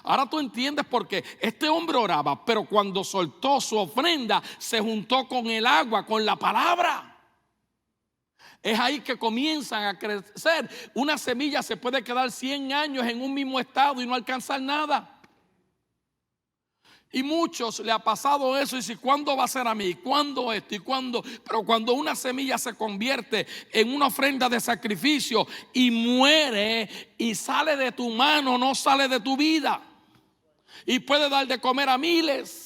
Ahora tú entiendes por qué este hombre oraba, pero cuando soltó su ofrenda se juntó con el agua, con la palabra. Es ahí que comienzan a crecer. Una semilla se puede quedar 100 años en un mismo estado y no alcanzar nada. Y muchos le ha pasado eso. Y dice: ¿cuándo va a ser a mí? ¿Cuándo esto? ¿Y cuándo? Pero cuando una semilla se convierte en una ofrenda de sacrificio y muere y sale de tu mano, no sale de tu vida, y puede dar de comer a miles.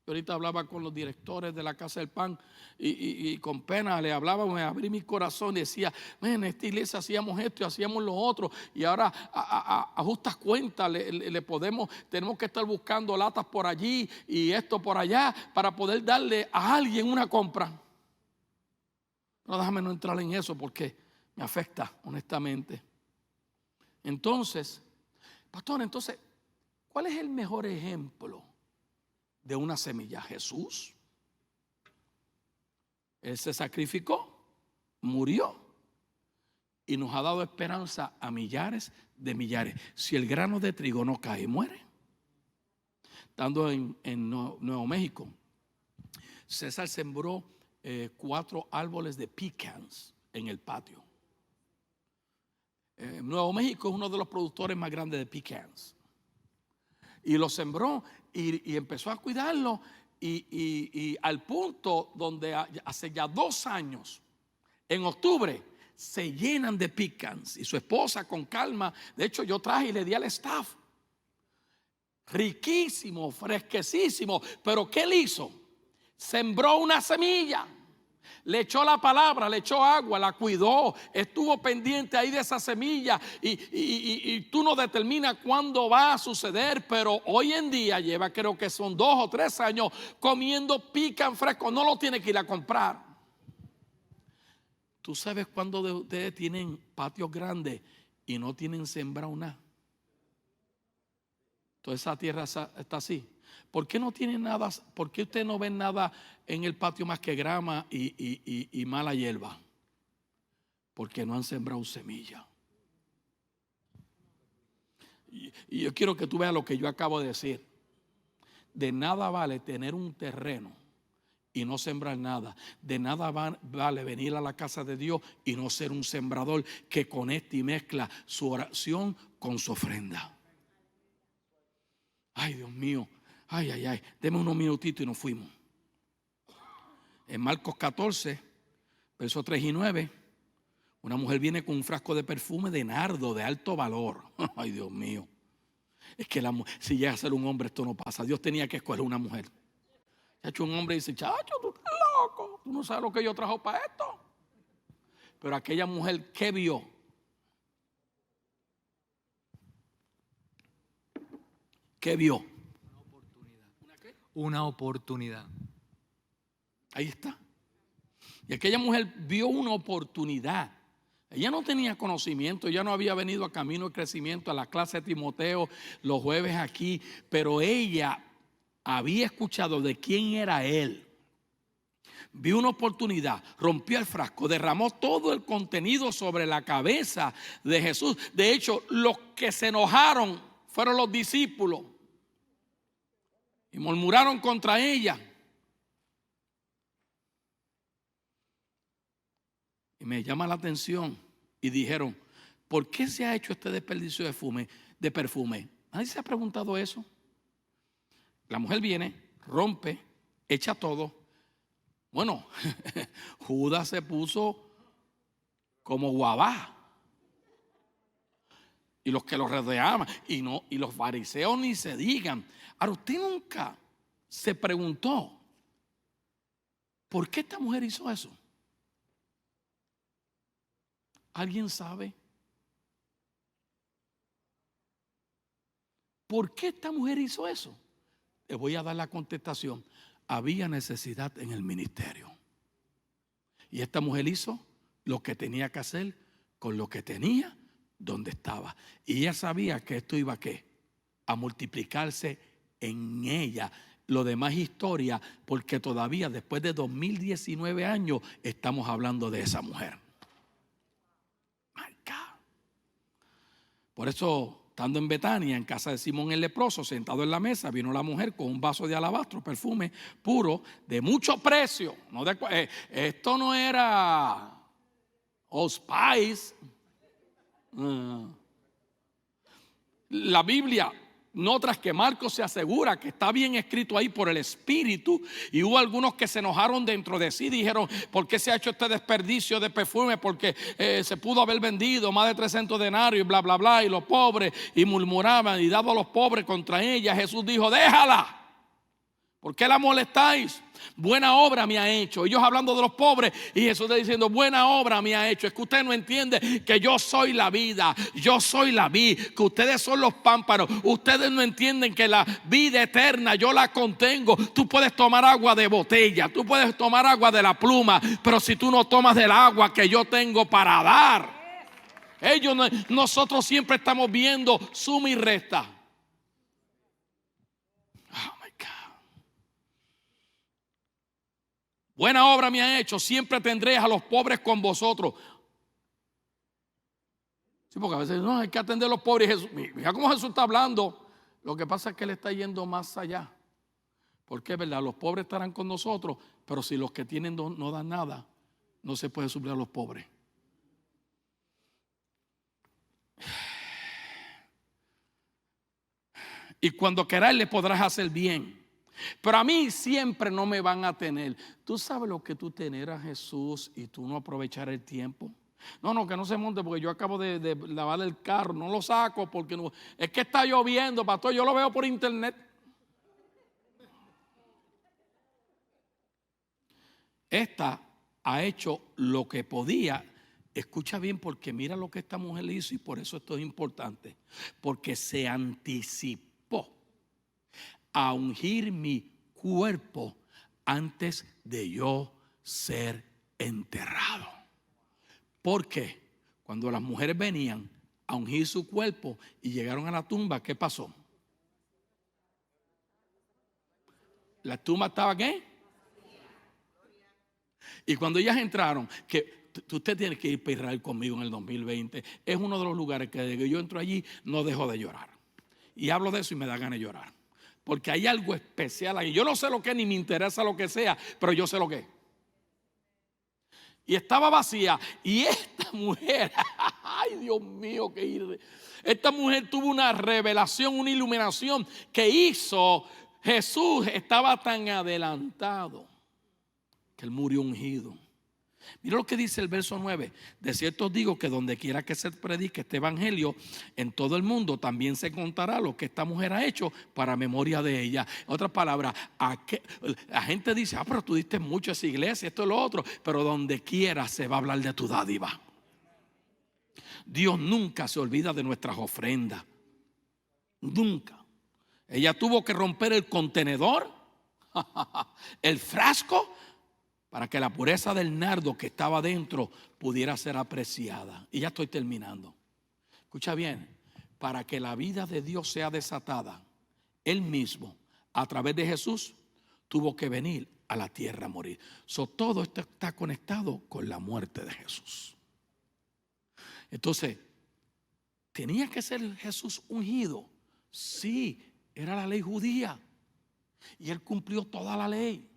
Yo ahorita hablaba con los directores de la Casa del Pan y con pena le hablaba, me abrí mi corazón y decía: en esta iglesia hacíamos esto y hacíamos lo otro, y ahora a justas cuentas tenemos que estar buscando latas por allí y esto por allá para poder darle a alguien una compra. No, déjame no entrar en eso porque me afecta honestamente. Entonces, pastor, ¿cuál es el mejor ejemplo de una semilla? Jesús. Él se sacrificó, murió y nos ha dado esperanza a millares de millares. Si el grano de trigo no cae, muere. Estando en Nuevo México, César sembró 4 árboles de pecans en el patio. Nuevo México es uno de los productores más grandes de pecans. Y lo sembró y empezó a cuidarlo. Y al punto donde hace ya 2 años, en octubre, se llenan de pecans. Y su esposa, con calma, de hecho yo traje y le di al staff. Riquísimo, fresquecísimo. Pero ¿qué él hizo? Sembró una semilla. Le echó la palabra, le echó agua, la cuidó, estuvo pendiente ahí de esa semilla. Y tú no determinas cuándo va a suceder, pero hoy en día lleva, creo que son 2 o 3 años comiendo pican fresco. No lo tiene que ir a comprar. ¿Tú sabes cuándo de ustedes tienen patios grandes y no tienen sembrado nada? Toda esa tierra está así. ¿Por qué no tienen nada? ¿Por qué ustedes no ven nada en el patio más que grama y mala hierba? Porque no han sembrado semilla. Y yo quiero que tú veas lo que yo acabo de decir. De nada vale tener un terreno y no sembrar nada. De nada vale venir a la casa de Dios y no ser un sembrador que conecta y mezcla su oración con su ofrenda. Ay, Dios mío. Ay, deme unos minutitos y nos fuimos. En Marcos 14, versos 3 y 9, una mujer viene con un frasco de perfume de nardo de alto valor. Ay, Dios mío. Es que si llega a ser un hombre, esto no pasa. Dios tenía que escoger una mujer. Ha hecho un hombre y dice: chacho, tú estás loco. Tú no sabes lo que yo trajo para esto. Pero aquella mujer, ¿qué vio? ¿Qué vio? Una oportunidad. Ahí está. Y aquella mujer vio una oportunidad. Ella no tenía conocimiento, ella no había venido a Camino de Crecimiento, a la clase de Timoteo los jueves aquí, pero ella había escuchado de quién era él. Vio una oportunidad, rompió el frasco, derramó todo el contenido sobre la cabeza de Jesús. De hecho, los que se enojaron fueron los discípulos y murmuraron contra ella. Y me llama la atención y dijeron: ¿por qué se ha hecho este desperdicio de perfume? ¿Nadie se ha preguntado eso? La mujer viene, rompe, echa todo. Bueno, Judas se puso como guabá. Y los que lo rodeaban, y los fariseos ni se digan. Ahora, usted nunca se preguntó, ¿por qué esta mujer hizo eso? ¿Alguien sabe? ¿Por qué esta mujer hizo eso? Le voy a dar la contestación. Había necesidad en el ministerio. Y esta mujer hizo lo que tenía que hacer con lo que tenía, donde estaba. Y ella sabía que esto iba ¿a qué? A multiplicarse en ella. Lo demás historia, porque todavía después de 2019 años estamos hablando de esa mujer. My God. Por eso, estando en Betania, en casa de Simón el leproso, sentado en la mesa, vino la mujer con un vaso de alabastro, perfume puro, de mucho precio. Esto no era Old Spice. La Biblia, no tras que Marcos se asegura que está bien escrito ahí por el Espíritu, y hubo algunos que se enojaron dentro de sí, dijeron, ¿por qué se ha hecho este desperdicio de perfume? Porque se pudo haber vendido más de 300 denarios y bla, bla, bla, y los pobres, y murmuraban y dado a los pobres contra ella. Jesús dijo, déjala. ¿Por qué la molestáis? Buena obra me ha hecho. Ellos hablando de los pobres y Jesús le diciendo, buena obra me ha hecho. Es que usted no entiende que yo soy la vida, yo soy la vid, que ustedes son los pámpanos. Ustedes no entienden que la vida eterna yo la contengo. Tú puedes tomar agua de botella, tú puedes tomar agua de la pluma, pero si tú no tomas del agua que yo tengo para dar. Nosotros siempre estamos viendo suma y resta. Buena obra me ha hecho, siempre tendréis a los pobres con vosotros. Sí, porque a veces no, hay que atender a los pobres. Jesús, mira cómo Jesús está hablando. Lo que pasa es que Él está yendo más allá. Porque es verdad, los pobres estarán con nosotros, pero si los que tienen no dan nada, no se puede suplir a los pobres. Y cuando queráis le podrás hacer bien. Pero a mí siempre no me van a tener. ¿Tú sabes lo que tú tener a Jesús y tú no aprovechar el tiempo? No, que no se monte porque yo acabo de lavar el carro. No lo saco porque no. Es que está lloviendo, pastor. Yo lo veo por internet. Esta ha hecho lo que podía. Escucha bien, porque mira lo que esta mujer hizo, y por eso esto es importante. Porque se anticipó a ungir mi cuerpo antes de yo ser enterrado. Porque cuando las mujeres venían a ungir su cuerpo y llegaron a la tumba, ¿qué pasó? La tumba estaba ¿qué? Y cuando ellas entraron, que usted tiene que ir para Israel conmigo en el 2020, es uno de los lugares que desde que yo entro allí no dejo de llorar. Y hablo de eso y me da ganas de llorar. Porque hay algo especial ahí. Yo no sé lo que es, ni me interesa lo que sea, pero yo sé lo que es. Y estaba vacía. Y esta mujer, ay Dios mío, qué irre. Esta mujer tuvo una revelación, una iluminación que hizo. Jesús estaba tan adelantado que él murió ungido. Mira lo que dice el verso 9. De cierto os digo que donde quiera que se predique este evangelio en todo el mundo, también se contará lo que esta mujer ha hecho para memoria de ella. En otras palabras, la gente dice, pero tú diste mucho a esa iglesia, esto y lo otro. Pero donde quiera se va a hablar de tu dádiva. Dios nunca se olvida de nuestras ofrendas. Nunca. Ella tuvo que romper el contenedor, el frasco, para que la pureza del nardo que estaba dentro pudiera ser apreciada. Y ya estoy terminando. Escucha bien, para que la vida de Dios sea desatada, Él mismo, a través de Jesús, tuvo que venir a la tierra a morir. Todo esto está conectado con la muerte de Jesús. Entonces, ¿tenía que ser Jesús ungido? Sí, era la ley judía. Y Él cumplió toda la ley.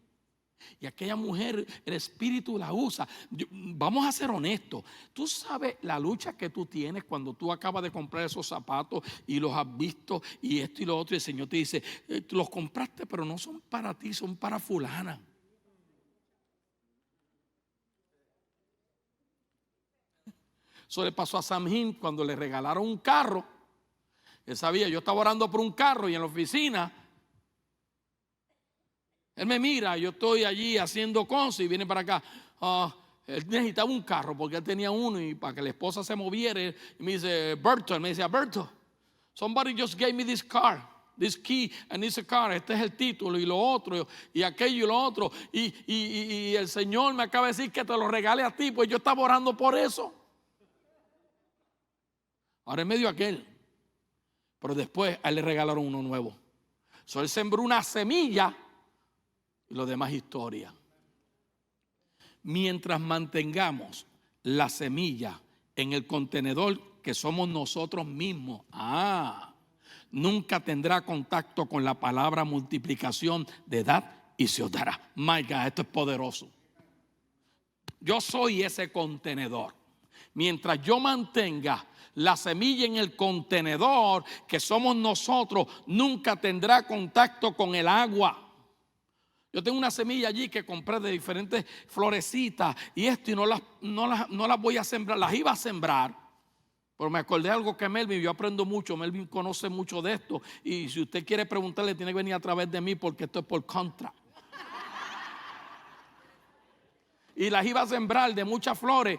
Y aquella mujer, el Espíritu la usa. Vamos a ser honestos. Tú sabes la lucha que tú tienes cuando tú acabas de comprar esos zapatos y los has visto y esto y lo otro. Y el Señor te dice, los compraste, pero no son para ti, son para fulana. Eso le pasó a Sam Hill cuando le regalaron un carro. Él sabía, yo estaba orando por un carro y en la oficina él me mira, yo estoy allí haciendo cosas y viene para acá. Él necesitaba un carro porque él tenía uno y para que la esposa se moviera. Y me dice, Berto, él me dice, Berto, somebody just gave me this car, this key and this car. Este es el título y lo otro y aquello y lo otro. Y el Señor me acaba de decir que te lo regale a ti, pues yo estaba orando por eso. Ahora en medio aquel. Pero después a él le regalaron uno nuevo. So, él sembró una semilla y lo demás historia. Mientras mantengamos la semilla en el contenedor que somos nosotros mismos, nunca tendrá contacto con la palabra multiplicación de edad y se os dará. My God, esto es poderoso. Yo soy ese contenedor. Mientras yo mantenga la semilla en el contenedor que somos nosotros, nunca tendrá contacto con el agua. Yo tengo una semilla allí que compré de diferentes florecitas y esto, y no las voy a sembrar, las iba a sembrar. Pero me acordé de algo que Melvin, yo aprendo mucho, Melvin conoce mucho de esto. Y si usted quiere preguntarle, tiene que venir a través de mí porque esto es por contra. Y las iba a sembrar de muchas flores.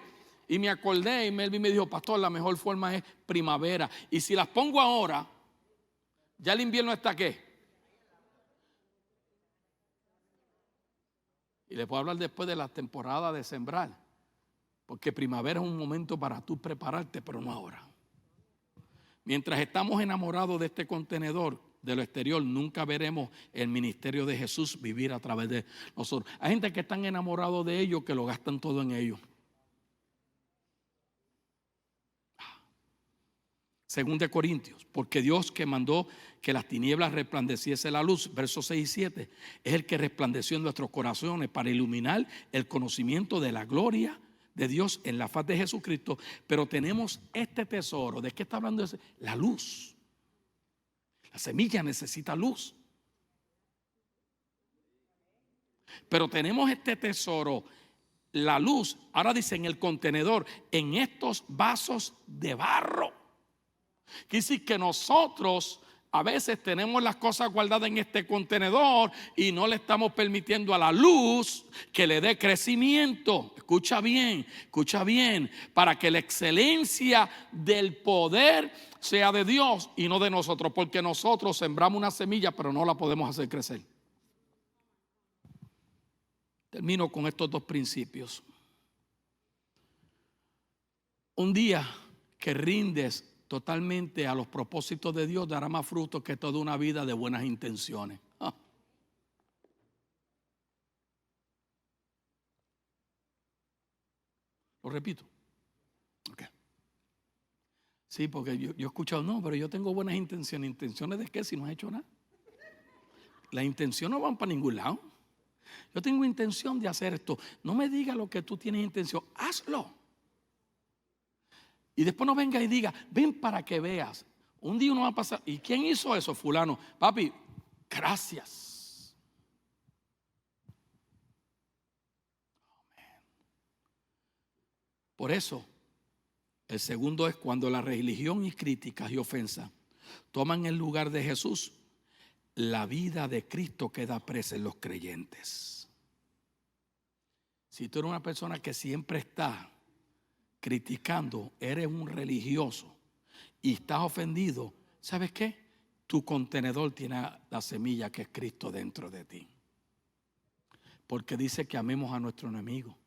Y me acordé y Melvin me dijo, pastor, la mejor forma es primavera. Y si las pongo ahora, ya el invierno está ¿qué? Y le puedo hablar después de la temporada de sembrar. Porque primavera es un momento para tú prepararte, pero no ahora. Mientras estamos enamorados de este contenedor, de lo exterior, nunca veremos el ministerio de Jesús vivir a través de nosotros. Hay gente que están enamorados de ellos, que lo gastan todo en ellos. Según de Corintios, porque Dios que mandó que las tinieblas resplandeciese la luz, versos 6 y 7, es el que resplandeció en nuestros corazones para iluminar el conocimiento de la gloria de Dios en la faz de Jesucristo. Pero tenemos este tesoro. ¿De qué está hablando? La luz. La semilla necesita luz. Pero tenemos este tesoro, la luz, ahora dice en el contenedor, en estos vasos de barro. Quiere decir que nosotros a veces tenemos las cosas guardadas en este contenedor y no le estamos permitiendo a la luz que le dé crecimiento. Escucha bien, para que la excelencia del poder sea de Dios y no de nosotros, porque nosotros sembramos una semilla pero no la podemos hacer crecer. Termino con estos dos principios. Un día que rindes totalmente a los propósitos de Dios dará más frutos que toda una vida de buenas intenciones. Lo repito. Okay. Sí, porque yo he escuchado, no, pero yo tengo buenas intenciones. ¿Intenciones de qué si no has hecho nada? Las intenciones no van para ningún lado. Yo tengo intención de hacer esto. No me diga lo que tú tienes intención, hazlo. Y después no venga y diga, ven para que veas. Un día uno va a pasar, ¿y quién hizo eso? Fulano. Papi, gracias. Amén. Por eso, el segundo es cuando la religión y críticas y ofensas toman el lugar de Jesús, la vida de Cristo queda presa en los creyentes. Si tú eres una persona que siempre está criticando, eres un religioso y estás ofendido, ¿sabes qué? Tu contenedor tiene la semilla que es Cristo dentro de ti. Porque dice que amemos a nuestro enemigo.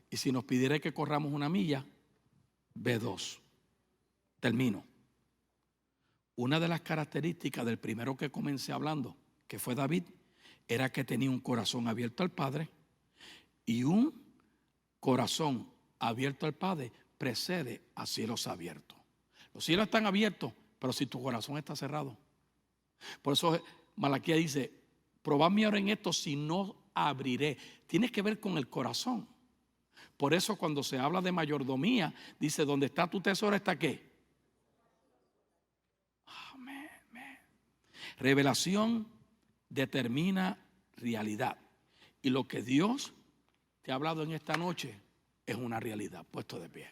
Y si nos pidiera que corramos una milla, ve 2. Termino. Una de las características del primero que comencé hablando, que fue David, era que tenía un corazón abierto al Padre, y un corazón abierto al Padre precede a cielos abiertos. Los cielos están abiertos, pero si tu corazón está cerrado. Por eso Malaquías dice, probadme ahora en esto si no abriré. Tiene que ver con el corazón. Por eso cuando se habla de mayordomía, dice, donde está tu tesoro, ¿está qué? Amén. Revelación determina realidad. Y lo que Dios te ha hablado en esta noche es una realidad. Puesto de pie.